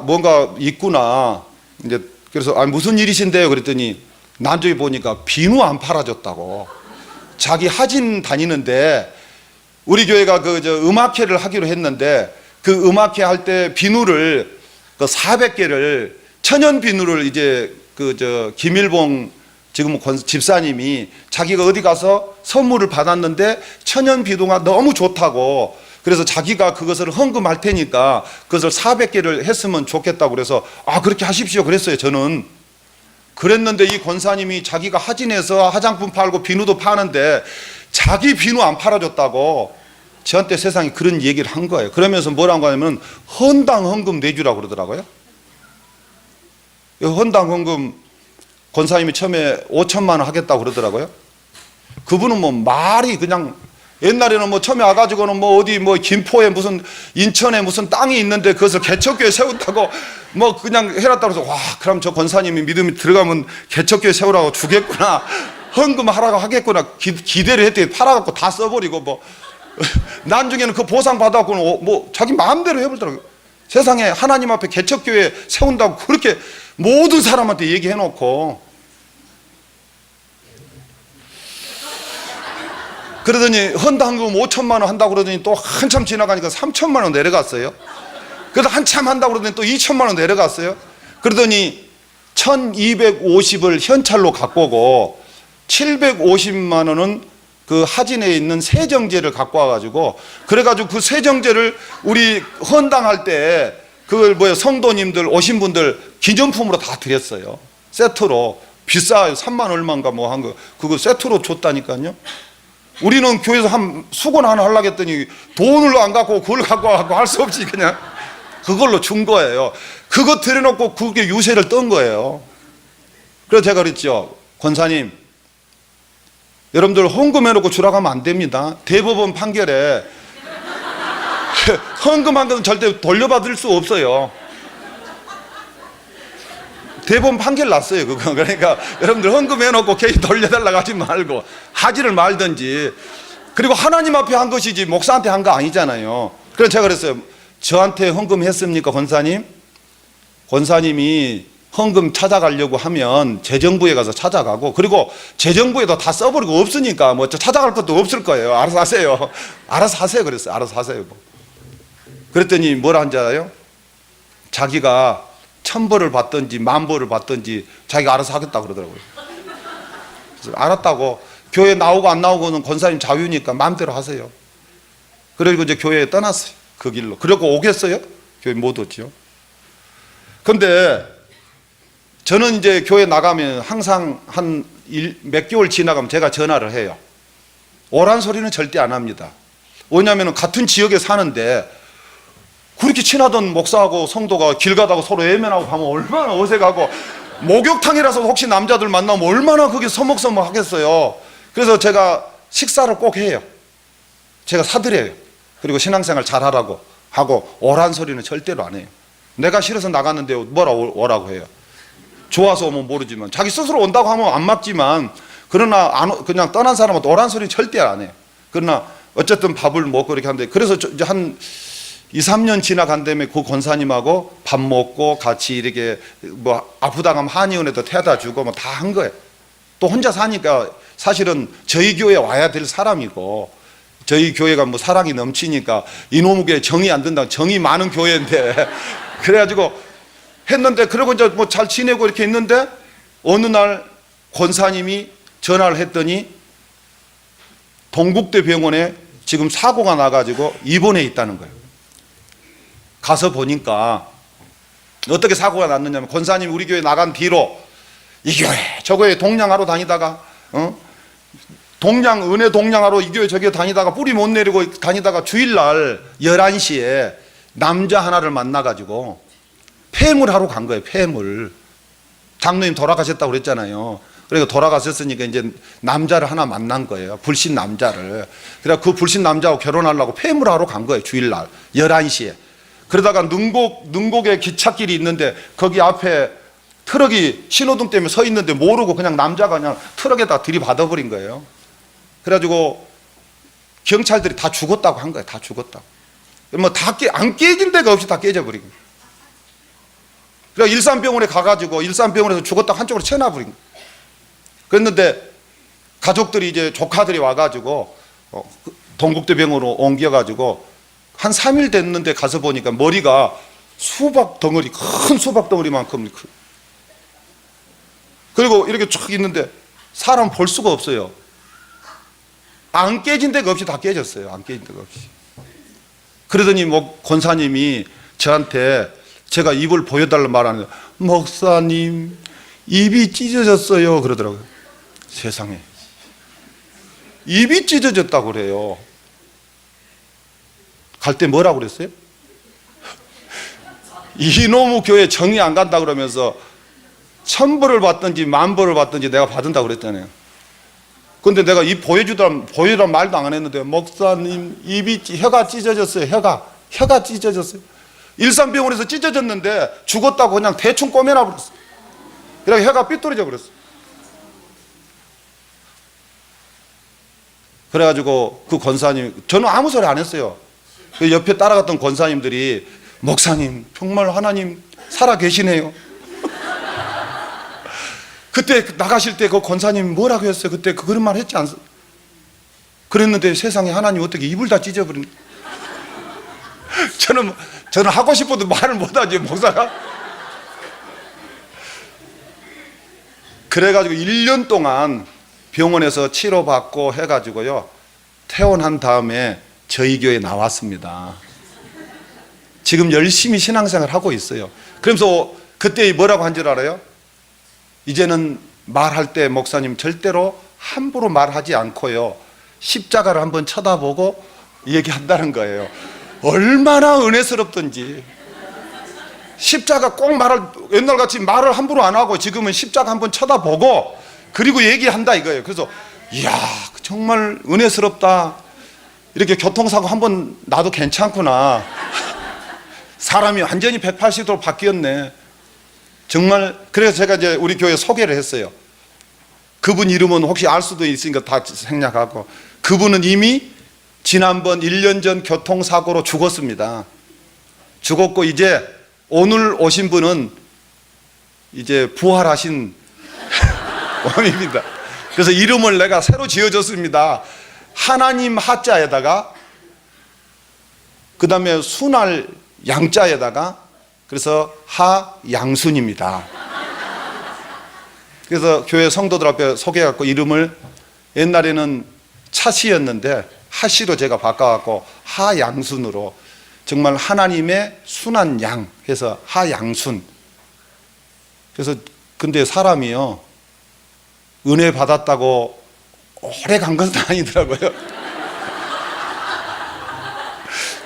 뭔가 있구나. 이제 그래서 무슨 일이신데요? 그랬더니 나중에 보니까 비누 안 팔아줬다고. 자기 하진 다니는데 우리 교회가 음악회를 하기로 했는데, 그 음악회 할 때 비누를 400개를 천연 비누를 이제 김일봉 지금 집사님이 자기가 어디 가서 선물을 받았는데 천연 비누가 너무 좋다고, 그래서 자기가 그것을 헌금할 테니까 그것을 400개를 했으면 좋겠다고 그래서 그렇게 하십시오 그랬어요. 저는 그랬는데, 이 권사님이 자기가 하진해서 화장품 팔고 비누도 파는데 자기 비누 안 팔아줬다고 저한테 세상에 그런 얘기를 한 거예요. 그러면서 뭐라고 하냐면 헌당 헌금 내주라고 그러더라고요. 헌당 헌금 권사님이 처음에 5천만 원 하겠다고 그러더라고요. 그분은 뭐 말이 그냥, 옛날에는 뭐 처음에 와가지고는 뭐 어디 뭐 김포에 무슨 인천에 무슨 땅이 있는데 그것을 개척교회 세운다고 뭐 그냥 해놨다고 해서, 그럼 저 권사님이 믿음이 들어가면 개척교회 세우라고 주겠구나, 헌금하라고 하겠구나 기대를 했더니 팔아갖고 다 써버리고, 뭐 나중에는 그 보상 받아갖고는 뭐 자기 마음대로 해버리더라고요. 세상에 하나님 앞에 개척교회 세운다고 그렇게 모든 사람한테 얘기해놓고, 그러더니 헌당금 5천만 원 한다고 그러더니 또 한참 지나가니까 3천만 원 내려갔어요. 그래서 한참 한다고 그러더니 또 2천만 원 내려갔어요. 그러더니 1250을 현찰로 갖고 오고 750만 원은 그 하진에 있는 세정제를 갖고 와가지고, 그래가지고 그 세정제를 우리 헌당할 때 그걸 성도님들 오신 분들 기념품으로 다 드렸어요. 세트로. 비싸요. 3만 얼마인가 뭐 한 거. 그거 세트로 줬다니까요. 우리는 교회에서 한 수건 하나 하려고 했더니 돈을 안 갖고 그걸 갖고 할 수 없이 그냥 그걸로 준 거예요. 그거 들여놓고 그게 유세를 떤 거예요. 그래서 제가 그랬죠. 권사님, 여러분들 헌금해놓고 주라고 하면 안 됩니다. 대법원 판결에 헌금한 것은 절대 돌려받을 수 없어요. 대법원 판결 났어요, 그거. 그러니까 여러분들 헌금해놓고 괜히 돌려달라고 하지 말고 하지를 말든지. 그리고 하나님 앞에 한 것이지 목사한테 한 거 아니잖아요. 그래서 제가 그랬어요. 저한테 헌금했습니까, 권사님? 권사님이 헌금 찾아가려고 하면 재정부에 가서 찾아가고, 그리고 재정부에도 다 써버리고 없으니까 뭐 찾아갈 것도 없을 거예요. 알아서 하세요. 알아서 하세요. 그랬어요. 알아서 하세요. 그랬더니 뭐라 한지 알아요? 자기가 1000벌을 받든지 10,000벌을 받든지 자기가 알아서 하겠다 그러더라고요. 그래서 알았다고. 교회 나오고 안 나오고는 권사님 자유니까 마음대로 하세요. 그리고 이제 교회에 떠났어요. 그 길로. 그러고 오겠어요? 교회 못 오죠. 근데 저는 이제 교회 나가면 항상 몇 개월 지나가면 제가 전화를 해요. 오란 소리는 절대 안 합니다. 왜냐하면 같은 지역에 사는데 그렇게 친하던 목사하고 성도가 길 가다가 서로 외면하고 가면 얼마나 어색하고, 목욕탕이라서 혹시 남자들 만나면 얼마나 그게 서먹서먹 하겠어요. 그래서 제가 식사를 꼭 해요. 제가 사드려요. 그리고 신앙생활 잘하라고 하고, 오란 소리는 절대로 안 해요. 내가 싫어서 나갔는데 뭐라 오라고 해요. 좋아서 오면 모르지만, 자기 스스로 온다고 하면 안 막지만, 그러나 그냥 떠난 사람한테 오란 소리는 절대 안 해요. 그러나 어쨌든 밥을 먹고 이렇게 하는데, 그래서 이제 한 2, 3년 지나간 다음에 그 권사님하고 밥 먹고 같이 이렇게 뭐 아프다 하면 한의원에도 태워다 주고 뭐 다 한 거예요. 또 혼자 사니까 사실은 저희 교회에 와야 될 사람이고, 저희 교회가 뭐 사랑이 넘치니까 이놈의 교회 정이 안 든다, 정이 많은 교회인데 그래가지고 했는데, 그러고 이제 뭐 잘 지내고 이렇게 있는데 어느 날 권사님이 전화를 했더니 동국대 병원에 지금 사고가 나가지고 입원해 있다는 거예요. 가서 보니까 어떻게 사고가 났느냐면, 권사님이 우리 교회 나간 뒤로 이 교회 저 교회 동냥하러 다니다가 은혜 동냥하러 이 교회 저 교회 다니다가 뿌리 못 내리고 다니다가 주일날 11시에 남자 하나를 만나가지고 폐물하러 간 거예요. 폐물. 장로님 돌아가셨다고 그랬잖아요. 그리고 돌아가셨으니까 이제 남자를 하나 만난 거예요. 불신 남자를. 그래서 그 불신 남자하고 결혼하려고 폐물하러 간 거예요. 주일날 11시에. 그러다가 능곡에 기찻길이 있는데 거기 앞에 트럭이 신호등 때문에 서 있는데 모르고 그냥 남자가 그냥 트럭에다 들이받아버린 거예요. 그래가지고 경찰들이 다 죽었다고 한 거예요. 다 죽었다고. 뭐 안 깨진 데가 없이 다 깨져버린 거예요. 그래서 일산병원에 가가지고 일산병원에서 죽었다고 한쪽으로 쳐놔버린 거예요. 그랬는데 가족들이 이제 조카들이 와가지고 동국대 병원으로 옮겨가지고 한 3일 됐는데 가서 보니까 머리가 수박 덩어리, 큰 수박 덩어리만큼. 그리고 이렇게 쭉 있는데 사람 볼 수가 없어요. 안 깨진 데가 없이 다 깨졌어요. 안 깨진 데가 없이. 그러더니 뭐 권사님이 저한테, 제가 입을 보여달라고 말하는데, 목사님 입이 찢어졌어요 그러더라고요. 세상에, 입이 찢어졌다고 그래요. 갈 때 뭐라고 그랬어요? 이놈의 교회 정이 안 간다 그러면서 1000벌을 받든지 10,000벌을 받든지 내가 받은다고 그랬잖아요. 근데 내가 입 보여주란 말도 안 했는데, 목사님 혀가 찢어졌어요. 혀가 찢어졌어요. 일산병원에서 찢어졌는데 죽었다고 그냥 대충 꼬매놔 버렸어. 그래서 혀가 삐뚤어져 버렸어. 그래가지고 그 권사님, 저는 아무 소리 안 했어요. 그 옆에 따라갔던 권사님들이, 목사님 정말 하나님 살아 계시네요. 그때 나가실 때 그 권사님 뭐라고 했어요? 그때 그런 말 했지 않습니까? 그랬는데 세상에 하나님 어떻게 입을 다 찢어버린. 저는 하고 싶어도 말을 못하지, 목사가. 그래가지고 1년 동안 병원에서 치료받고 해가지고요, 퇴원한 다음에 저희 교회에 나왔습니다. 지금 열심히 신앙생활 하고 있어요. 그러면서 그때 뭐라고 한 줄 알아요? 이제는 말할 때 목사님 절대로 함부로 말하지 않고요, 십자가를 한번 쳐다보고 얘기한다는 거예요. 얼마나 은혜스럽던지. 십자가 꼭 옛날같이 말을 함부로 안 하고 지금은 십자가 한번 쳐다보고 그리고 얘기한다 이거예요. 그래서 이야 정말 은혜스럽다. 이렇게 교통사고 한번 나도 괜찮구나. 사람이 완전히 180도로 바뀌었네. 정말. 그래서 제가 이제 우리 교회 소개를 했어요. 그분 이름은 혹시 알 수도 있으니까 다 생략하고, 그분은 이미 지난번 1년 전 교통사고로 죽었습니다. 죽었고 이제 오늘 오신 분은 이제 부활하신 원입니다. 그래서 이름을 내가 새로 지어줬습니다. 하나님 하자에다가 그 다음에 순할 양자에다가 그래서 하양순입니다. 그래서 교회 성도들 앞에 소개해갖고 이름을 옛날에는 차씨였는데 하씨로 제가 바꿔갖고 하양순으로, 정말 하나님의 순한 양 해서 하양순. 그래서 근데 사람이요 은혜 받았다고 오래 간 것은 아니더라고요.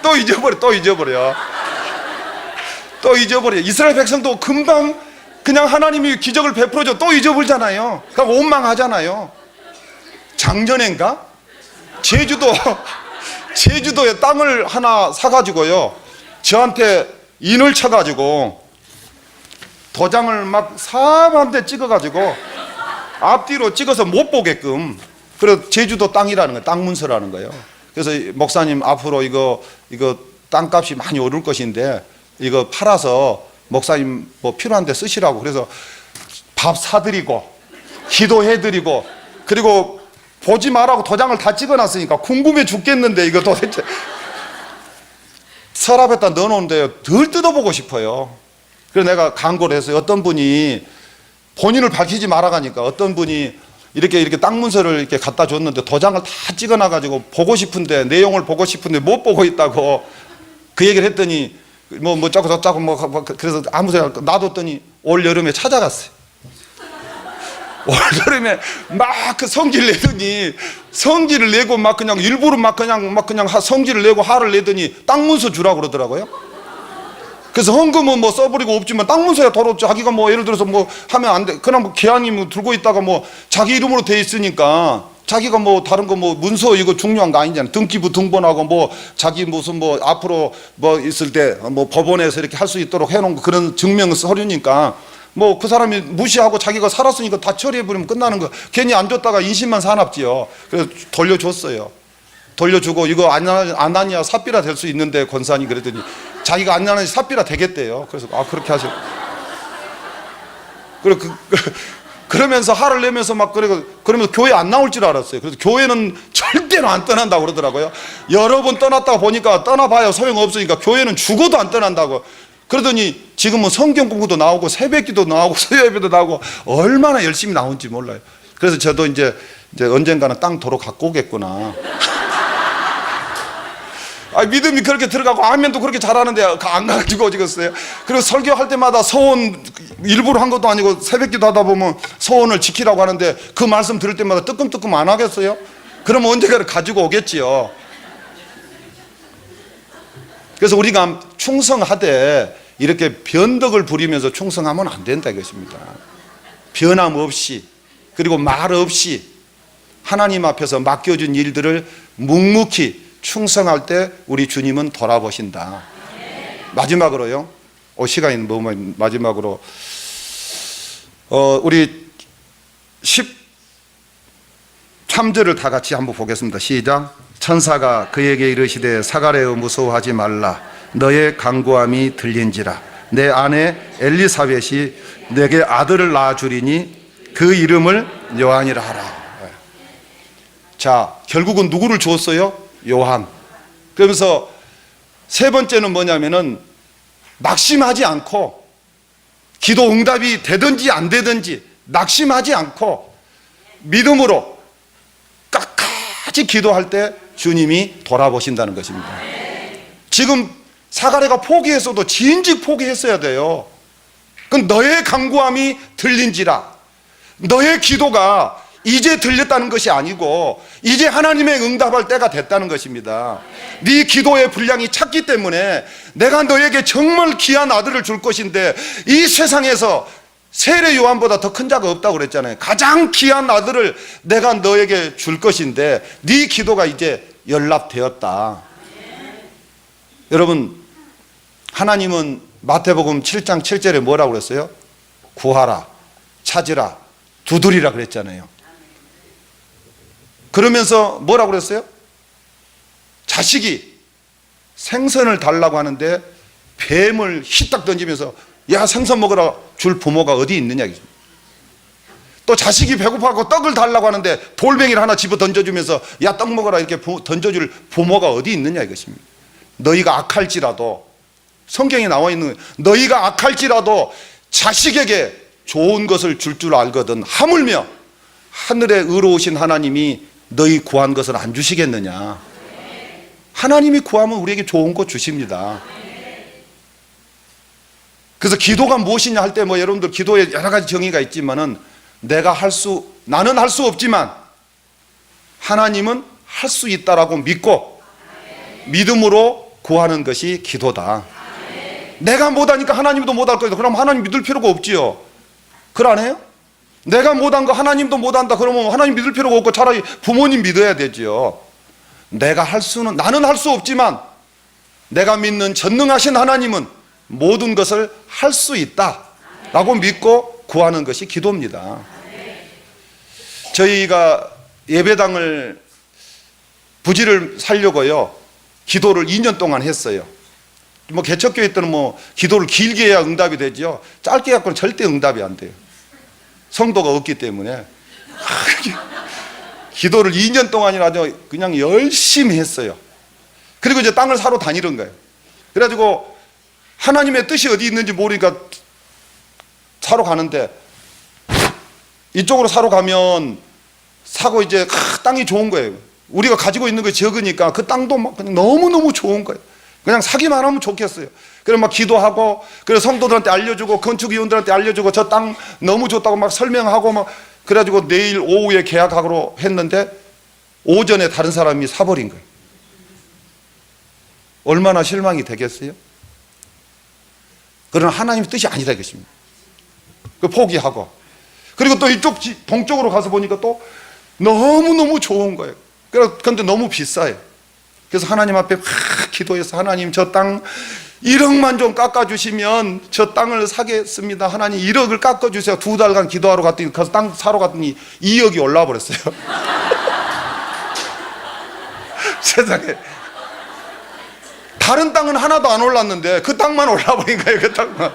또 잊어버려. 이스라엘 백성도 금방 그냥 하나님이 기적을 베풀어줘 또 잊어버리잖아요. 그럼 원망하잖아요. 작년인가 제주도에 땅을 하나 사가지고요 저한테 인을 쳐가지고 도장을 막 사람한테 찍어가지고 앞뒤로 찍어서 못 보게끔, 그래서 제주도 땅이라는 거예요. 땅 문서라는 거예요. 그래서 목사님 앞으로 이거 땅값이 많이 오를 것인데 이거 팔아서 목사님 뭐 필요한 데 쓰시라고, 그래서 밥 사드리고 기도해드리고, 그리고 보지 말라고 도장을 다 찍어놨으니까 궁금해 죽겠는데 이거 도대체 서랍에다 넣어놓은데 덜 뜯어보고 싶어요. 그래서 내가 광고를 했어요. 어떤 분이 본인을 밝히지 말아가니까 어떤 분이 이렇게 땅 문서를 이렇게 갖다 줬는데 도장을 다 찍어놔가지고 보고 싶은데, 내용을 보고 싶은데 못 보고 있다고 그 얘기를 했더니 뭐 짜고 저짜고 뭐 그래서 아무 생각 놔뒀더니 올 여름에 찾아갔어요. 올 여름에 막 그 성질 내더니, 성질을 내고 막 그냥 일부러 막 그냥 성질을 내고 화를 내더니 땅 문서 주라고 그러더라고요. 그래서 헌금은 뭐 써버리고 없지만 땅 문서야 더럽죠. 자기가 뭐 예를 들어서 뭐 하면 안 돼. 그냥 뭐 기한이 뭐 들고 있다가 뭐 자기 이름으로 돼 있으니까 자기가 뭐 다른 거 뭐 문서 이거 중요한 거 아니잖아요. 등기부 등본하고 뭐 자기 무슨 뭐 앞으로 뭐 있을 때 뭐 법원에서 이렇게 할 수 있도록 해놓은 그런 증명 서류니까 뭐 그 사람이 무시하고 자기가 살았으니까 다 처리해버리면 끝나는 거. 괜히 안 줬다가 인신만 사납지요. 그래서 돌려줬어요. 돌려주고 이거 안 하냐 삽비라 될 수 있는데 권사님 그랬더니 자기가 안 하냐 삽비라 되겠대요. 그래서 그렇게 하셔. 그러면서 화를 내면서 막 그러면서 교회 안 나올 줄 알았어요. 그래서 교회는 절대로 안 떠난다고 그러더라고요. 여러 번 떠났다가 보니까 떠나봐야 소용없으니까 교회는 죽어도 안 떠난다고. 그러더니 지금은 성경 공부도 나오고 새벽기도 나오고 수요예배도 나오고 얼마나 열심히 나온지 몰라요. 그래서 저도 이제 언젠가는 땅 도로 갖고 오겠구나. 믿음이 그렇게 들어가고 아멘도 그렇게 잘하는데 안 가지고 오겠어요. 그리고 설교할 때마다 서원 일부러 한 것도 아니고 새벽기도 하다 보면 서원을 지키라고 하는데 그 말씀 들을 때마다 뜨끔뜨끔 안 하겠어요? 그러면 언젠가는 가지고 오겠지요. 그래서 우리가 충성하되 이렇게 변덕을 부리면서 충성하면 안 된다 이것입니다. 변함 없이, 그리고 말 없이 하나님 앞에서 맡겨준 일들을 묵묵히 충성할 때 우리 주님은 돌아보신다. 마지막으로요. 시간이 너무 마지막으로 우리 13절을 다 같이 한번 보겠습니다. 시작. 천사가 그에게 이르시되 사가랴여 무서워하지 말라. 너의 간구함이 들린지라. 내 아내 엘리사벳이 내게 아들을 낳아주리니 그 이름을 요한이라 하라. 자, 결국은 누구를 주었어요? 요한. 그러면서 세 번째는 뭐냐면은 낙심하지 않고, 기도 응답이 되든지 안 되든지 낙심하지 않고 믿음으로 끝까지 기도할 때 주님이 돌아보신다는 것입니다. 지금 사가랴가 포기했어도 진즉 포기했어야 돼요. 그건 너의 간구함이 들린지라. 너의 기도가 이제 들렸다는 것이 아니고 이제 하나님의 응답할 때가 됐다는 것입니다. 네 기도의 분량이 찼기 때문에 내가 너에게 정말 귀한 아들을 줄 것인데, 이 세상에서 세례 요한보다 더 큰 자가 없다고 그랬잖아요. 가장 귀한 아들을 내가 너에게 줄 것인데 네 기도가 이제 연락되었다. 여러분, 하나님은 마태복음 7장 7절에 뭐라고 그랬어요? 구하라, 찾으라, 두드리라 그랬잖아요. 그러면서 뭐라고 그랬어요? 자식이 생선을 달라고 하는데 뱀을 휘딱 던지면서 야, 생선 먹으라 줄 부모가 어디 있느냐. 또 자식이 배고파서 떡을 달라고 하는데 돌멩이를 하나 집어 던져주면서 야, 떡 먹어라 이렇게 던져줄 부모가 어디 있느냐 이것입니다. 너희가 악할지라도, 성경에 나와 있는 거예요. 너희가 악할지라도 자식에게 좋은 것을 줄 줄 알거든 하물며 하늘에 의로우신 하나님이 너희 구한 것을 안 주시겠느냐. 하나님이 구하면 우리에게 좋은 거 주십니다. 그래서 기도가 무엇이냐 할 때 뭐 여러분들 기도에 여러 가지 정의가 있지만은 나는 할 수 없지만 하나님은 할 수 있다라고 믿고 믿음으로 구하는 것이 기도다. 내가 못하니까 하나님도 못할 거예요. 그럼 하나님 믿을 필요가 없지요. 그걸 안 해요? 내가 못한 거 하나님도 못한다 그러면 하나님 믿을 필요가 없고 차라리 부모님 믿어야 되지요. 나는 할 수 없지만 내가 믿는 전능하신 하나님은 모든 것을 할 수 있다라고 믿고 구하는 것이 기도입니다. 저희가 예배당을 부지를 살려고요, 기도를 2년 동안 했어요. 뭐 개척교회 때는 뭐 기도를 길게 해야 응답이 되죠. 짧게 갖고는 절대 응답이 안 돼요. 성도가 없기 때문에. 기도를 2년 동안이나 그냥 열심히 했어요. 그리고 이제 땅을 사러 다니는 거예요. 그래가지고 하나님의 뜻이 어디 있는지 모르니까 사러 가는데, 이쪽으로 사러 가면 사고 이제 땅이 좋은 거예요. 우리가 가지고 있는 것이 적으니까 그 땅도 막 그냥 너무너무 좋은 거예요. 그냥 사기만 하면 좋겠어요. 그래서 막 기도하고, 그래서 성도들한테 알려주고, 건축위원들한테 알려주고, 저 땅 너무 좋다고 막 설명하고 막, 그래가지고 내일 오후에 계약하기로 했는데 오전에 다른 사람이 사버린 거예요. 얼마나 실망이 되겠어요? 그러나 하나님의 뜻이 아니다 이것입니다. 그 포기하고, 그리고 또 이쪽 동쪽으로 가서 보니까 또 너무너무 좋은 거예요. 그런데 너무 비싸요. 그래서 하나님 앞에 기도해서 하나님 저 땅 1억만 좀 깎아주시면 저 땅을 사겠습니다. 하나님 1억을 깎아주세요. 2달간 기도하러 갔더니 가서 땅 사러 갔더니 2억이 올라와 버렸어요. 세상에. 다른 땅은 하나도 안 올랐는데 그 땅만 올라버린 거예요. 그 땅만.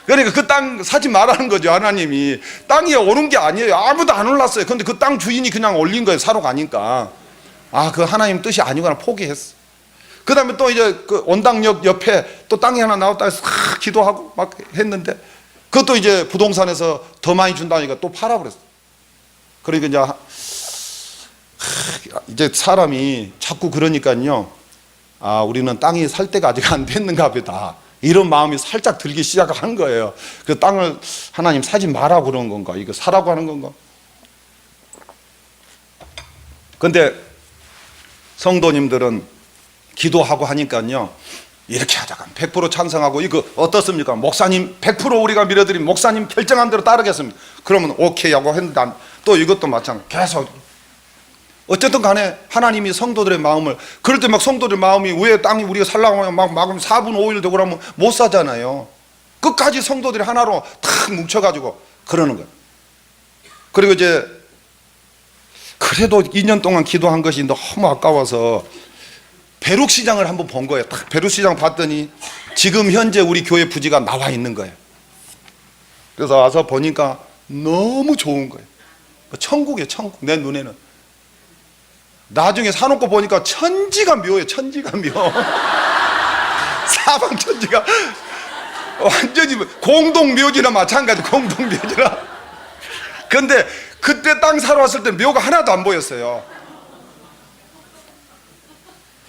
그러니까 그 땅 사지 말라는 거죠. 하나님이. 땅이 오른 게 아니에요. 아무도 안 올랐어요. 근데 그 땅 주인이 그냥 올린 거예요. 사러 가니까. 그 하나님 뜻이 아니구나 포기했어. 그 다음에 또 이제 그 원당역 옆에 또 땅이 하나 나왔다 해서 기도하고 막 했는데, 그것도 이제 부동산에서 더 많이 준다니까 또 팔아 버렸어. 그러니까 이제 사람이 자꾸 그러니까요, 우리는 땅이 살 때가 아직 안 됐는가 보다, 이런 마음이 살짝 들기 시작한 거예요. 그 땅을 하나님 사지 마라고 그러는 건가, 이거 사라고 하는 건가. 근데 성도님들은 기도하고 하니까요, 이렇게 하다가 100% 찬성하고, 이거 어떻습니까? 목사님 100% 우리가 밀어드린 목사님 결정한 대로 따르겠습니다. 그러면 오케이 하고 했는데 또 이것도 마찬가지 계속. 어쨌든 간에 하나님이 성도들의 마음을, 그럴 때 막 성도들 마음이 왜 땅이 우리가 살라고 하면 막 4분 5일 되고 그러면 못 사잖아요. 끝까지 성도들이 하나로 탁 뭉쳐가지고 그러는 거예요. 그리고 이제 그래도 2년 동안 기도한 것이 너무 아까워서 벼룩시장을 한번 본 거예요. 딱 벼룩시장 봤더니 지금 현재 우리 교회 부지가 나와 있는 거예요. 그래서 와서 보니까 너무 좋은 거예요. 천국이에요, 천국. 내 눈에는. 나중에 사놓고 보니까 천지가 묘해요. 천지가 묘. 사방 천지가 완전히 공동묘지나 마찬가지. 공동묘지나. 근데 그때 땅 사러 왔을 때 묘가 하나도 안 보였어요.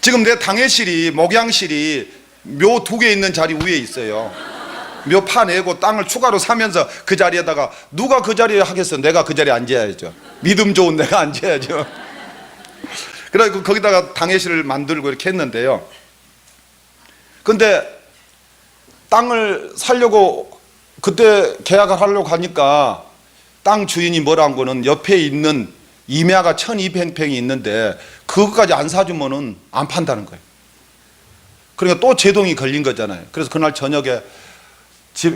지금 내 당회실이, 목양실이 묘 2개 있는 자리 위에 있어요. 몇 파 내고 땅을 추가로 사면서 그 자리에다가 누가 그 자리에 하겠어? 내가 그 자리에 앉아야죠. 믿음 좋은 내가 앉아야죠. 그래서 거기다가 당회실을 만들고 이렇게 했는데요. 근데 땅을 사려고 그때 계약을 하려고 하니까 땅 주인이 뭐라는 거는 옆에 있는 임야가 1200평이 있는데 그것까지 안 사주면은 안 판다는 거예요. 그러니까 또 제동이 걸린 거잖아요. 그래서 그날 저녁에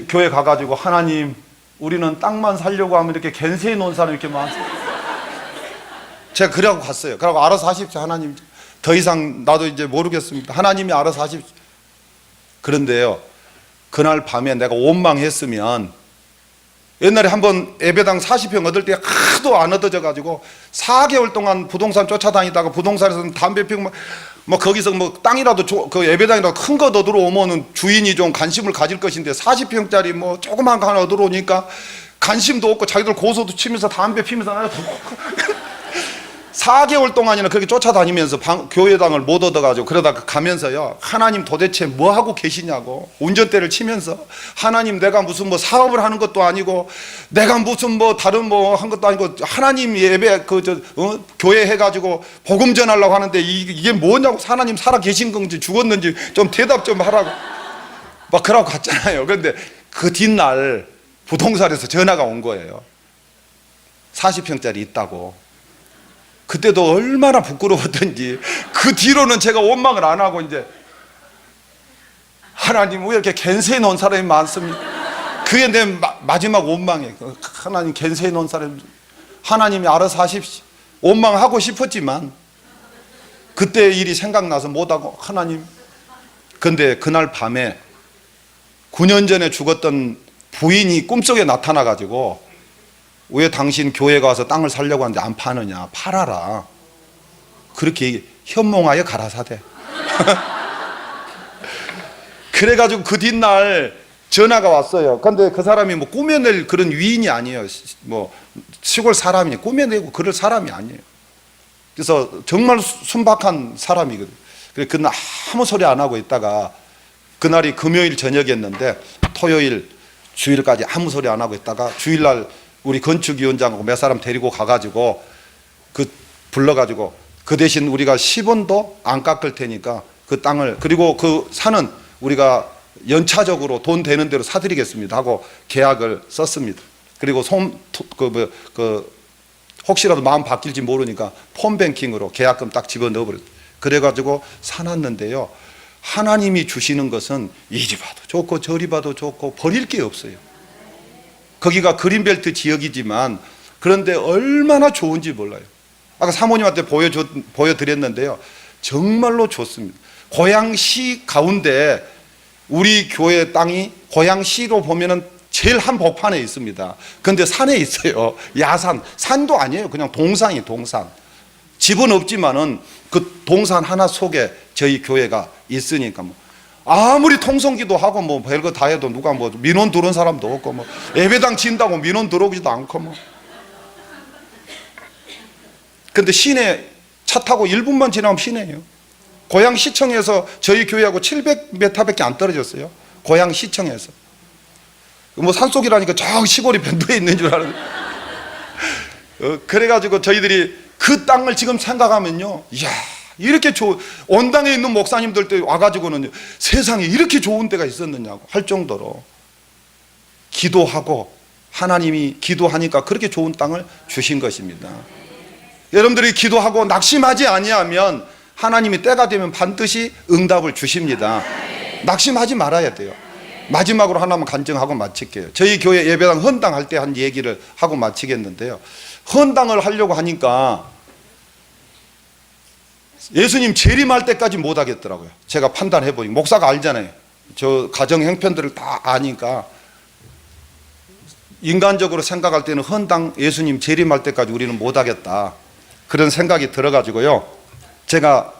교회 가가지고 하나님, 우리는 땅만 살려고 하면 이렇게 겐세히 놓은 사람이 이렇게 많습니다. 제가 그러고 갔어요. 그러고 알아서 하십시오. 하나님, 더 이상 나도 이제 모르겠습니다. 하나님이 알아서 하십시오. 그런데요, 그날 밤에 내가 원망했으면, 옛날에 한번 예배당 40평 얻을 때 하도 안 얻어져 가지고 4개월 동안 부동산 쫓아다니다가 부동산에서는 담배 피우고 뭐 거기서 뭐 땅이라도 그 예배당이라도 큰 거 얻으러 오면은 주인이 좀 관심을 가질 것인데 40평짜리 뭐 조그만 거 하나 얻으러 오니까 관심도 없고 자기들 고소도 치면서 담배 피면서 4개월 동안이나 그렇게 쫓아다니면서 교회당을 못 얻어가지고 그러다가 가면서요, 하나님 도대체 뭐 하고 계시냐고 운전대를 치면서, 하나님 내가 무슨 뭐 사업을 하는 것도 아니고 내가 무슨 뭐 다른 뭐 한 것도 아니고 하나님 예배 교회 해가지고 복음 전하려고 하는데 이게 뭐냐고, 하나님 살아 계신 건지 죽었는지 좀 대답 좀 하라고 막 그러고 갔잖아요. 그런데 그 뒷날 부동산에서 전화가 온 거예요. 40평짜리 있다고. 그때도 얼마나 부끄러웠던지 그 뒤로는 제가 원망을 안 하고 이제, 하나님 왜 이렇게 겐세히 놓은 사람이 많습니까? 그게 내 마지막 원망이에요. 하나님 겐세히 놓은 사람, 하나님이 알아서 하십시오. 원망하고 싶었지만 그때 일이 생각나서 못하고, 하나님. 근데 그날 밤에 9년 전에 죽었던 부인이 꿈속에 나타나 가지고, 왜 당신 교회 가서 땅을 살려고 하는데 안 파느냐, 팔아라, 그렇게 현몽하여 가라사대. 그래가지고 그 뒷날 전화가 왔어요. 근데 그 사람이 뭐 꾸며낼 그런 위인이 아니에요. 뭐 시골 사람이 꾸며내고 그럴 사람이 아니에요. 그래서 정말 순박한 사람이거든요. 그래서 그날 아무 소리 안 하고 있다가, 그날이 금요일 저녁이었는데 토요일 주일까지 아무 소리 안 하고 있다가 주일날 우리 건축위원장하고 몇 사람 데리고 가가지고 불러가지고 그 대신 우리가 10원도 안 깎을 테니까 그 땅을, 그리고 그 산은 우리가 연차적으로 돈 되는 대로 사드리겠습니다 하고 계약을 썼습니다. 그리고 혹시라도 마음 바뀔지 모르니까 폰뱅킹으로 계약금 딱 집어넣어버렸어요. 그래가지고 사놨는데요, 하나님이 주시는 것은 이리 봐도 좋고 저리 봐도 좋고 버릴 게 없어요. 거기가 그린벨트 지역이지만 그런데 얼마나 좋은지 몰라요. 아까 사모님한테 보여드렸는데요, 정말로 좋습니다. 고양시 가운데 우리 교회 땅이 고양시로 보면은 제일 한복판에 있습니다. 그런데 산에 있어요. 야산, 산도 아니에요. 그냥 동산이 동산. 집은 없지만은 그 동산 하나 속에 저희 교회가 있으니까 뭐 아무리 통성기도 하고 뭐 별거 다 해도 누가 뭐 민원 들어온 사람도 없고 뭐 예배당 진다고 민원 들어오지도 않고 뭐. 근데 시내 차 타고 1분만 지나면 시내예요. 고양시청에서 저희 교회하고 700m밖에 안 떨어졌어요. 고양시청에서. 뭐 산속이라니까 저 시골이 변두에 있는 줄 알았는데. 그래가지고 저희들이 그 땅을 지금 생각하면요, 이야, 이렇게 원당에 있는 목사님들 때 와가지고는 세상에 이렇게 좋은 데가 있었느냐고 할 정도로 기도하고 하나님이 기도하니까 그렇게 좋은 땅을 주신 것입니다. 여러분들이 기도하고 낙심하지 아니하면 하나님이 때가 되면 반드시 응답을 주십니다. 낙심하지 말아야 돼요. 마지막으로 하나만 간증하고 마칠게요. 저희 교회 예배당 헌당 할 때 한 얘기를 하고 마치겠는데요, 헌당을 하려고 하니까 예수님 재림할 때까지 못 하겠더라고요. 제가 판단해 보니, 목사가 알잖아요. 저 가정 형편들을 다 아니까 인간적으로 생각할 때는 헌당 예수님 재림할 때까지 우리는 못 하겠다, 그런 생각이 들어가지고요, 제가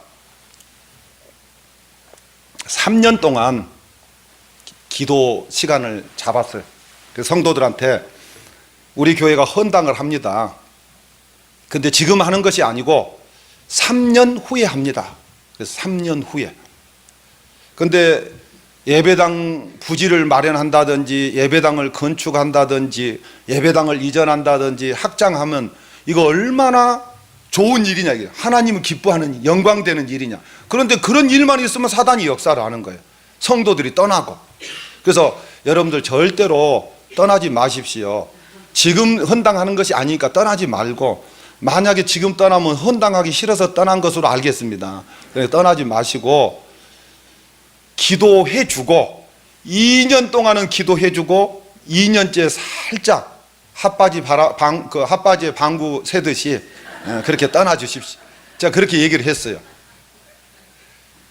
3년 동안 기도 시간을 잡았어요. 성도들한테 우리 교회가 헌당을 합니다. 근데 지금 하는 것이 아니고 3년 후에 합니다. 그래서 3년 후에. 근데 예배당 부지를 마련한다든지 예배당을 건축한다든지 예배당을 이전한다든지 확장하면 이거 얼마나 좋은 일이냐, 이게 하나님을 기뻐하는 영광되는 일이냐. 그런데 그런 일만 있으면 사단이 역사를 하는 거예요. 성도들이 떠나고. 그래서 여러분들 절대로 떠나지 마십시오. 지금 헌당하는 것이 아니니까 떠나지 말고, 만약에 지금 떠나면 헌당하기 싫어서 떠난 것으로 알겠습니다. 떠나지 마시고 기도해주고, 2년 동안은 기도해주고 2년째 살짝 핫바지에 방구 새듯이 그렇게 떠나주십시오. 제가 그렇게 얘기를 했어요.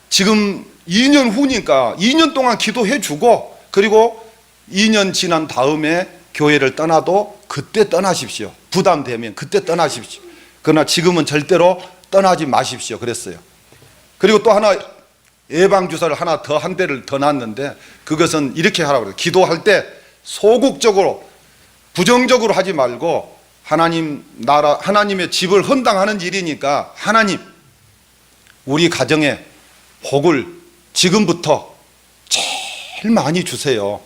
지금 2년 후니까 2년 동안 기도해주고, 그리고 2년 지난 다음에 교회를 떠나도 그때 떠나십시오. 부담되면 그때 떠나십시오. 그러나 지금은 절대로 떠나지 마십시오. 그랬어요. 그리고 또 하나, 예방주사를 하나 더, 한 대를 더 놨는데, 그것은 이렇게 하라고 그래요. 기도할 때 소극적으로 부정적으로 하지 말고, 하나님 나라, 하나님의 집을 헌당하는 일이니까 하나님 우리 가정에 복을 지금부터 제일 많이 주세요.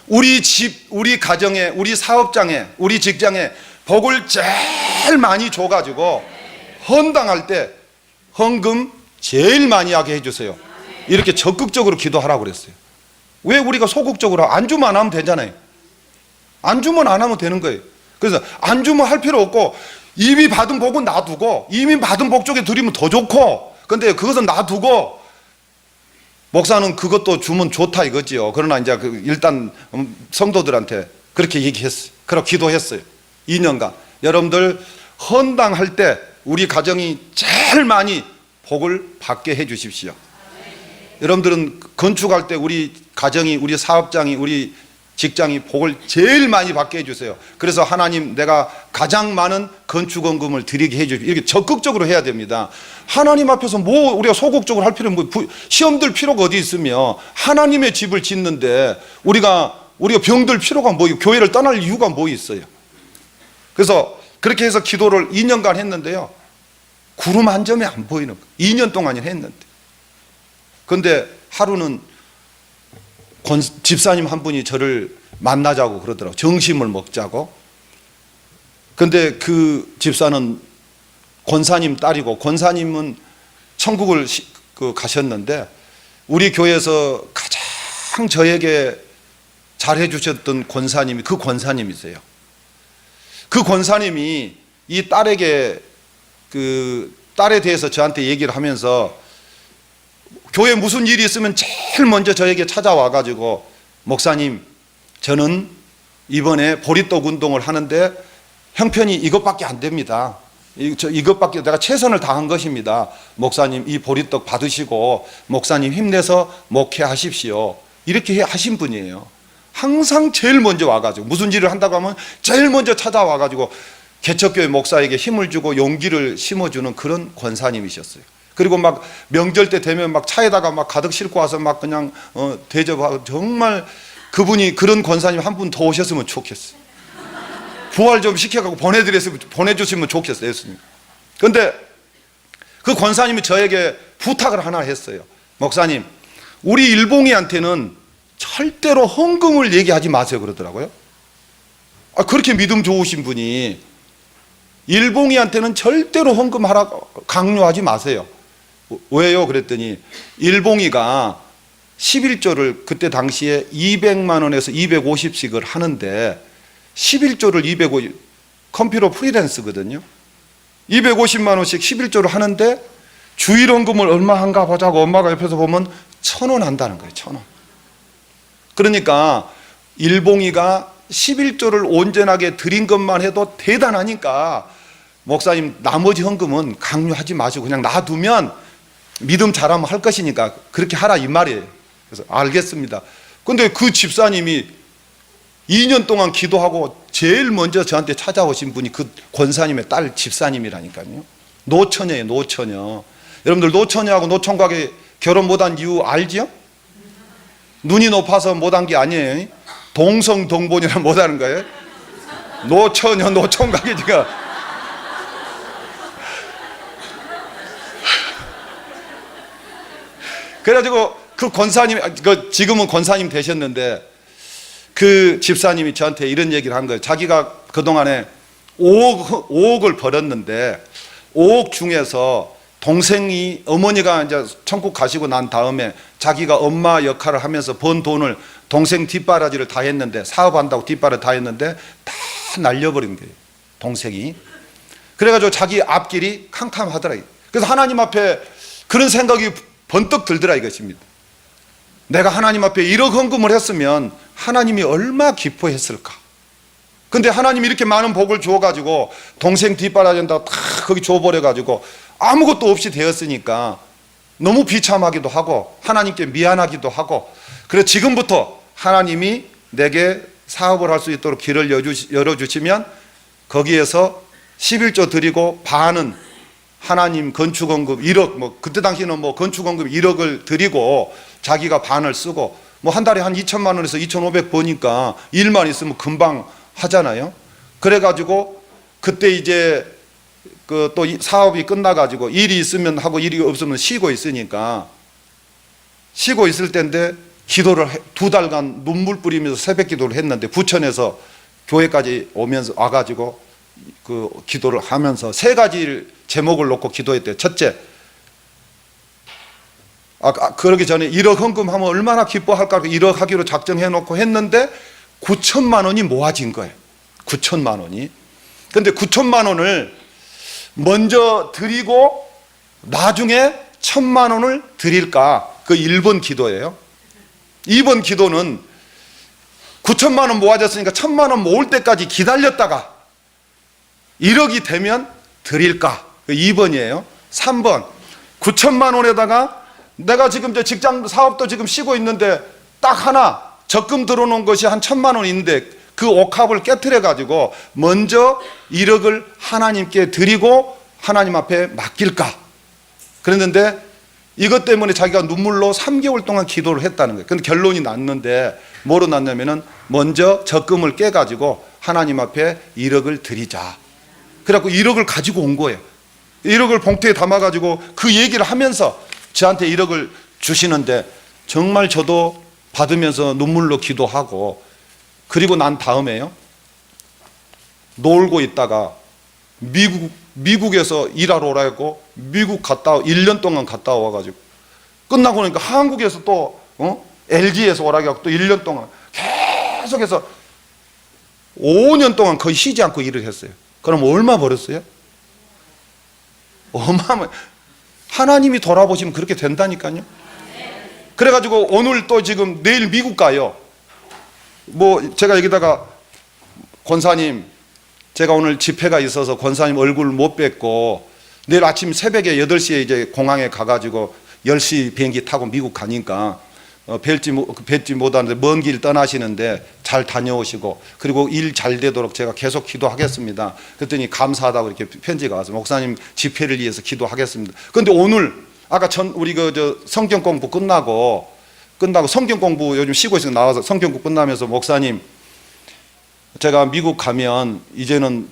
우리 집, 우리 가정에, 우리 사업장에, 우리 직장에 복을 제일 많이 줘가지고 헌당할 때 헌금 제일 많이 하게 해주세요. 이렇게 적극적으로 기도하라고 그랬어요. 왜 우리가 소극적으로 안 주면 안 하면 되잖아요. 안 주면 안 하면 되는 거예요. 그래서 안 주면 할 필요 없고, 이미 받은 복은 놔두고, 이미 받은 복 쪽에 드리면 더 좋고, 근데 그것은 놔두고, 목사는 그것도 주면 좋다 이거지요. 그러나 이제 일단 성도들한테 그렇게 얘기했어요. 그렇게 기도했어요. 2년간. 여러분들 헌당할 때 우리 가정이 제일 많이 복을 받게 해 주십시오. 여러분들은 건축할 때 우리 가정이, 우리 사업장이, 우리 직장이 복을 제일 많이 받게 해주세요. 그래서 하나님, 내가 가장 많은 건축원금을 드리게 해주십시오. 이렇게 적극적으로 해야 됩니다. 하나님 앞에서 뭐 우리가 소극적으로 할 필요는, 시험 들 필요가 어디 있으며, 하나님의 집을 짓는데 우리가 병들 필요가 뭐, 교회를 떠날 이유가 뭐 있어요. 그래서 그렇게 해서 기도를 2년간 했는데요, 구름 한 점이 안 보이는 거예요. 2년 동안이나 했는데. 그런데 하루는 집사님 한 분이 저를 만나자고 그러더라고요. 점심을 먹자고. 근데 그 집사는 권사님 딸이고, 권사님은 천국을 가셨는데, 우리 교회에서 가장 저에게 잘해 주셨던 권사님이 그 권사님이세요. 그 권사님이 이 딸에게, 그 딸에 대해서 저한테 얘기를 하면서, 교회에 무슨 일이 있으면 제일 먼저 저에게 찾아와 가지고, 목사님, 저는 이번에 보리떡 운동을 하는데 형편이 이것밖에 안 됩니다. 이것밖에, 내가 최선을 다한 것입니다. 목사님, 이 보리떡 받으시고 목사님 힘내서 목회하십시오. 이렇게 하신 분이에요. 항상 제일 먼저 와가지고, 무슨 일을 한다고 하면 제일 먼저 찾아와가지고 개척교회 목사에게 힘을 주고 용기를 심어주는 그런 권사님이셨어요. 그리고 막 명절 때 되면 막 차에다가 막 가득 싣고 와서 막 그냥 대접하고, 정말 그분이, 그런 권사님 한 분 더 오셨으면 좋겠어요. 부활 좀 시켜가지고 보내주시면 좋겠어요, 예수님. 그런데 그 권사님이 저에게 부탁을 하나 했어요. 목사님, 우리 일봉이한테는 절대로 헌금을 얘기하지 마세요 그러더라고요. 그렇게 믿음 좋으신 분이 일봉이한테는 절대로 헌금하라고 강요하지 마세요. 왜요? 그랬더니 일봉이가 11조를 그때 당시에 200만 원에서 250씩을 하는데, 11조를 250, 컴퓨터 프리랜스거든요. 250만 원씩 11조를 하는데 주일헌금을 얼마 한가 보자고 엄마가 옆에서 보면 1,000원 한다는 거예요. 1,000원. 그러니까 일봉이가 11조를 온전하게 드린 것만 해도 대단하니까, 목사님 나머지 헌금은 강요하지 마시고 그냥 놔두면 믿음 잘하면 할 것이니까 그렇게 하라 이 말이에요. 그래서 알겠습니다. 근데 그 집사님이 2년 동안 기도하고 제일 먼저 저한테 찾아오신 분이 그 권사님의 딸 집사님이라니까요. 노처녀예요, 노처녀. 여러분들 노처녀하고 노총각이 결혼 못한 이유 알지요? 눈이 높아서 못한 게 아니에요. 동성동본이라 못하는 거예요. 노처녀, 노총각이 지금. 그래가지고 그 권사님, 지금은 권사님 되셨는데 그 집사님이 저한테 이런 얘기를 한 거예요. 자기가 그동안에 5억을 벌었는데 5억 중에서 동생이, 어머니가 이제 천국 가시고 난 다음에 자기가 엄마 역할을 하면서 번 돈을 동생 뒷바라지를 다 했는데, 사업한다고 뒷바라지 다 했는데 다 날려버린 거예요, 동생이. 그래가지고 자기 앞길이 캄캄하더라. 그래서 하나님 앞에 그런 생각이 번뜩 들더라 이것입니다. 내가 하나님 앞에 1억 헌금을 했으면 하나님이 얼마나 기뻐했을까. 근데 하나님이 이렇게 많은 복을 주어가지고 동생 뒷바라지한다고 다 거기 줘버려가지고 아무것도 없이 되었으니까 너무 비참하기도 하고 하나님께 미안하기도 하고, 그래서 지금부터 하나님이 내게 사업을 할 수 있도록 길을 열어주시면 거기에서 11조 드리고 반은 하나님 건축원금 1억, 뭐 그때 당시는 뭐 건축원금 1억을 드리고 자기가 반을 쓰고, 뭐 한 달에 한 2천만 원에서 2,500 버니까 일만 있으면 금방 하잖아요. 그래가지고 그때 이제 그 또 사업이 끝나가지고 일이 있으면 하고 일이 없으면 쉬고 있으니까, 쉬고 있을 때인데 기도를 2달간 눈물 뿌리면서 새벽 기도를 했는데, 부천에서 교회까지 오면서 와가지고 그 기도를 하면서 3가지 제목을 놓고 기도했대요. 첫째, 그러기 전에 1억 헌금하면 얼마나 기뻐할까, 1억 하기로 작정해 놓고 했는데 9천만 원이 모아진 거예요. 9천만 원이. 근데 9천만 원을 먼저 드리고 나중에 1,000만 원을 드릴까, 그 1번 기도예요. 2번 기도는 9천만 원 모아졌으니까 1,000만 원 모을 때까지 기다렸다가 1억이 되면 드릴까, 그 2번이에요. 3번, 9천만 원에다가 내가 지금 직장 사업도 지금 쉬고 있는데 딱 하나 적금 들어놓은 것이 한 1,000만 원 있는데 그 옥합을 깨트려 가지고 먼저 1억을 하나님께 드리고 하나님 앞에 맡길까. 그랬는데 이것 때문에 자기가 눈물로 3개월 동안 기도를 했다는 거예요. 근데 결론이 났는데 뭐로 났냐면은 먼저 적금을 깨 가지고 하나님 앞에 1억을 드리자. 그래갖고 1억을 가지고 온 거예요. 1억을 봉투에 담아 가지고 그 얘기를 하면서 저한테 1억을 주시는데, 정말 저도 받으면서 눈물로 기도하고, 그리고 난 다음에요, 놀고 있다가 미국에서 일하러 오라고 미국 갔다 1년 동안 갔다 와가지고 끝나고 나니까 한국에서 또 LG에서 오라고 하고 또 1년 동안 계속해서 5년 동안 거의 쉬지 않고 일을 했어요. 그럼 얼마 벌었어요? 어마어마. 하나님이 돌아보시면 그렇게 된다니까요. 그래가지고 오늘 또 지금 내일 미국 가요. 뭐 제가 여기다가, 권사님 제가 오늘 집회가 있어서 권사님 얼굴 못 뵙고 내일 아침 새벽에 8시에 이제 공항에 가가지고 10시 비행기 타고 미국 가니까 뵙지 못하는데 먼 길 떠나시는데 잘 다녀오시고 그리고 일 잘 되도록 제가 계속 기도하겠습니다. 그랬더니 감사하다고 이렇게 편지가 와서, 목사님 집회를 위해서 기도하겠습니다. 그런데 오늘 아까 우리 성경 공부 끝나고 성경 공부 요즘 쉬고 있으니까 나와서 성경 공부 끝나면서, 목사님 제가 미국 가면 이제는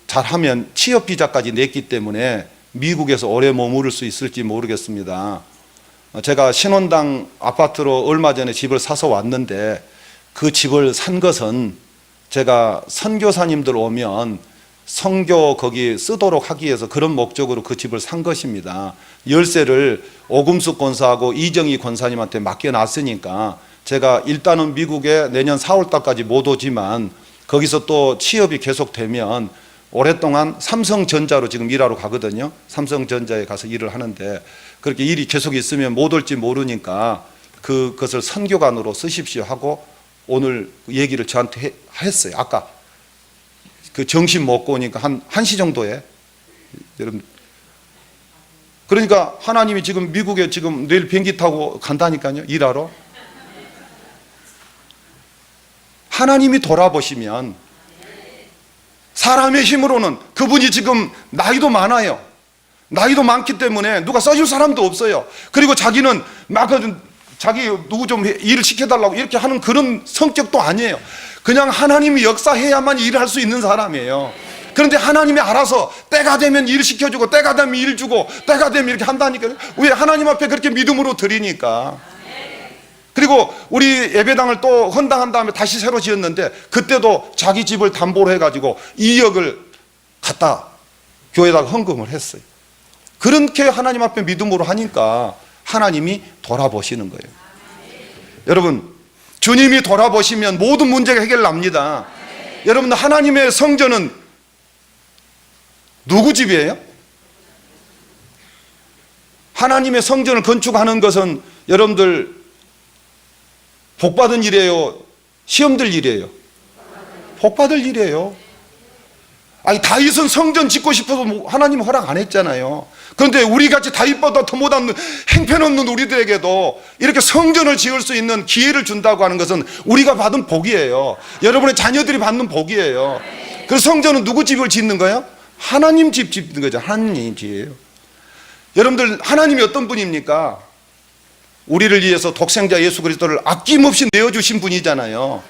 잘하면 취업 비자까지 냈기 때문에 미국에서 오래 머무를 수 있을지 모르겠습니다. 제가 신혼당 아파트로 얼마 전에 집을 사서 왔는데 그 집을 산 것은 제가 선교사님들 오면 선교 거기 쓰도록 하기 위해서 그런 목적으로 그 집을 산 것입니다. 열쇠를 오금숙 권사하고 이정희 권사님한테 맡겨놨으니까 제가 일단은 미국에 내년 4월 달까지 못 오지만 거기서 또 취업이 계속되면 오랫동안 삼성전자로 지금 일하러 가거든요. 삼성전자에 가서 일을 하는데 그렇게 일이 계속 있으면 못 올지 모르니까 그것을 선교관으로 쓰십시오 하고 오늘 얘기를 저한테 했어요. 아까 그 정신 먹고 오니까 한 1시 정도에. 여러분, 그러니까 하나님이 지금 미국에 지금 내일 비행기 타고 간다니까요, 일하러. 하나님이 돌아보시면 사람의 힘으로는, 그분이 지금 나이도 많아요. 나이도 많기 때문에 누가 써줄 사람도 없어요. 그리고 자기는 막 자기 누구 좀 일을 시켜달라고 이렇게 하는 그런 성격도 아니에요. 그냥 하나님이 역사해야만 일을 할 수 있는 사람이에요. 그런데 하나님이 알아서 때가 되면 일 시켜주고 때가 되면 일 주고 때가 되면 이렇게 한다니까요. 왜? 하나님 앞에 그렇게 믿음으로 드리니까. 그리고 우리 예배당을 또 헌당한 다음에 다시 새로 지었는데 그때도 자기 집을 담보로 해가지고 2억을 갖다 교회에다가 헌금을 했어요. 그렇게 하나님 앞에 믿음으로 하니까 하나님이 돌아보시는 거예요. 여러분, 주님이 돌아보시면 모든 문제가 해결납니다. 여러분, 하나님의 성전은 누구 집이에요? 하나님의 성전을 건축하는 것은 여러분들 복받은 일이에요? 시험들 일이에요? 복받을 일이에요. 아니, 다윗은 성전 짓고 싶어도 하나님 허락 안 했잖아요. 그런데 우리같이 다윗보다 더 못한 행편없는 우리들에게도 이렇게 성전을 지을 수 있는 기회를 준다고 하는 것은 우리가 받은 복이에요. 여러분의 자녀들이 받는 복이에요. 그래서 성전은 누구 집을 짓는 거예요? 하나님 집 짓는 거죠. 하나님 집이에요. 여러분들, 하나님이 어떤 분입니까? 우리를 위해서 독생자 예수 그리스도를 아낌없이 내어주신 분이잖아요.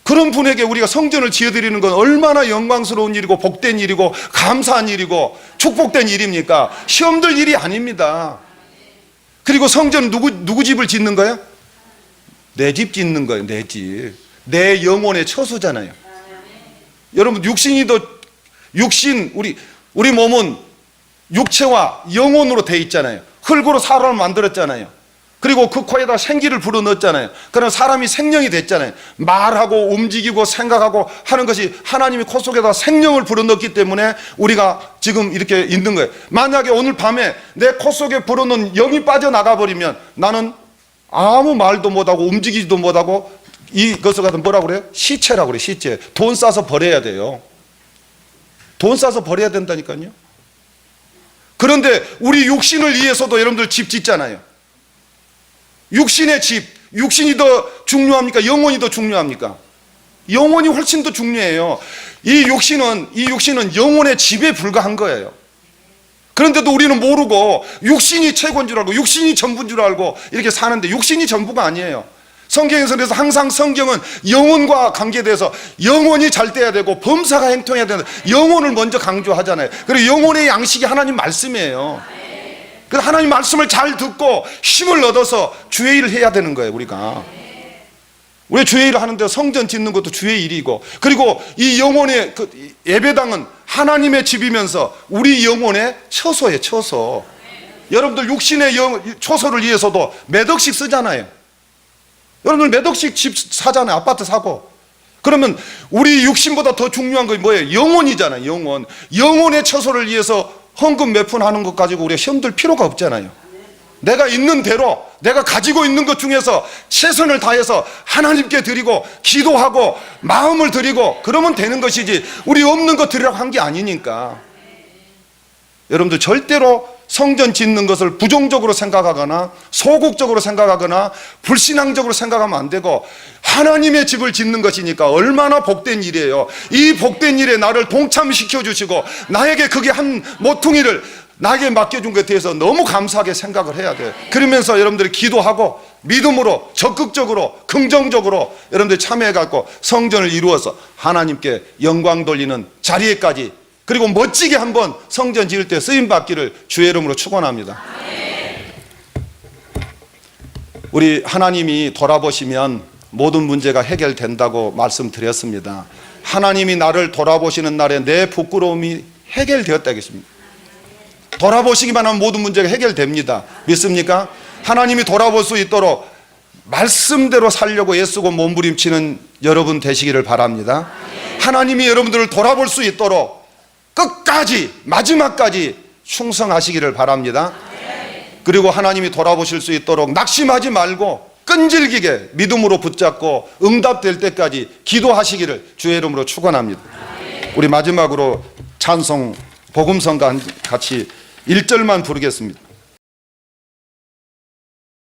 그런 분에게 우리가 성전을 지어드리는 건 얼마나 영광스러운 일이고 복된 일이고 감사한 일이고 축복된 일입니까? 시험들 일이 아닙니다. 그리고 성전은 누구 집을 짓는 거예요? 내 집 짓는 거예요. 내 집. 내 영혼의 처소잖아요. 여러분, 우리 몸은 육체와 영혼으로 돼 있잖아요. 흙으로 사람을 만들었잖아요. 그리고 그 코에다 생기를 불어넣었잖아요. 그러면 사람이 생명이 됐잖아요. 말하고 움직이고 생각하고 하는 것이 하나님이 코 속에다 생명을 불어넣었기 때문에 우리가 지금 이렇게 있는 거예요. 만약에 오늘 밤에 내 코 속에 불어넣은 영이 빠져나가 버리면 나는 아무 말도 못하고 움직이지도 못하고 이것을 갖다 뭐라고 그래요? 시체라고 그래요. 시체. 돈 싸서 버려야 돼요. 돈 싸서 버려야 된다니까요. 그런데 우리 육신을 위해서도 여러분들 집 짓잖아요. 육신의 집, 육신이 더 중요합니까? 영혼이 더 중요합니까? 영혼이 훨씬 더 중요해요. 이 육신은 영혼의 집에 불과한 거예요. 그런데도 우리는 모르고 육신이 최고인 줄 알고 육신이 전부인 줄 알고 이렇게 사는데 육신이 전부가 아니에요. 성경에서 그래서 항상 성경은 영혼과 관계돼서 영혼이 잘 돼야 되고 범사가 행통해야 되는 영혼을 먼저 강조하잖아요. 그리고 영혼의 양식이 하나님 말씀이에요. 그래서 하나님 말씀을 잘 듣고 힘을 얻어서 주의 일을 해야 되는 거예요. 우리가 주의 일을 하는데 성전 짓는 것도 주의 일이고, 그리고 이 영혼의 예배당은 하나님의 집이면서 우리 영혼의 처소예요. 처소. 여러분들 육신의 처소를 위해서도 몇 억씩 쓰잖아요. 여러분들 몇 억씩 집 사잖아요. 아파트 사고. 그러면 우리 육신보다 더 중요한 건 뭐예요? 영혼이잖아요. 영혼의 처소를 위해서 헌금 몇 푼 하는 것 가지고 우리가 시험 들 필요가 없잖아요. 내가 있는 대로 내가 가지고 있는 것 중에서 최선을 다해서 하나님께 드리고 기도하고 마음을 드리고 그러면 되는 것이지, 우리 없는 거 드리라고 한 게 아니니까. 여러분들 절대로 성전 짓는 것을 부정적으로 생각하거나 소극적으로 생각하거나 불신앙적으로 생각하면 안 되고, 하나님의 집을 짓는 것이니까 얼마나 복된 일이에요. 이 복된 일에 나를 동참시켜 주시고 나에게 그게 한 모퉁이를 나에게 맡겨준 것에 대해서 너무 감사하게 생각을 해야 돼요. 그러면서 여러분들이 기도하고 믿음으로 적극적으로 긍정적으로 여러분들이 참여해갖고 성전을 이루어서 하나님께 영광 돌리는 자리에까지, 그리고 멋지게 한번 성전 지을 때 쓰임받기를 주의 이름으로 축원합니다. 우리 하나님이 돌아보시면 모든 문제가 해결된다고 말씀드렸습니다. 하나님이 나를 돌아보시는 날에 내 부끄러움이 해결되었다 하겠습니다. 돌아보시기만 하면 모든 문제가 해결됩니다. 믿습니까? 하나님이 돌아볼 수 있도록 말씀대로 살려고 애쓰고 몸부림치는 여러분 되시기를 바랍니다. 하나님이 여러분들을 돌아볼 수 있도록 끝까지 마지막까지 충성하시기를 바랍니다. 그리고 하나님이 돌아보실 수 있도록 낙심하지 말고 끈질기게 믿음으로 붙잡고 응답될 때까지 기도하시기를 주의 이름으로 축원합니다. 우리 마지막으로 찬송 복음성과 같이 1절만 부르겠습니다.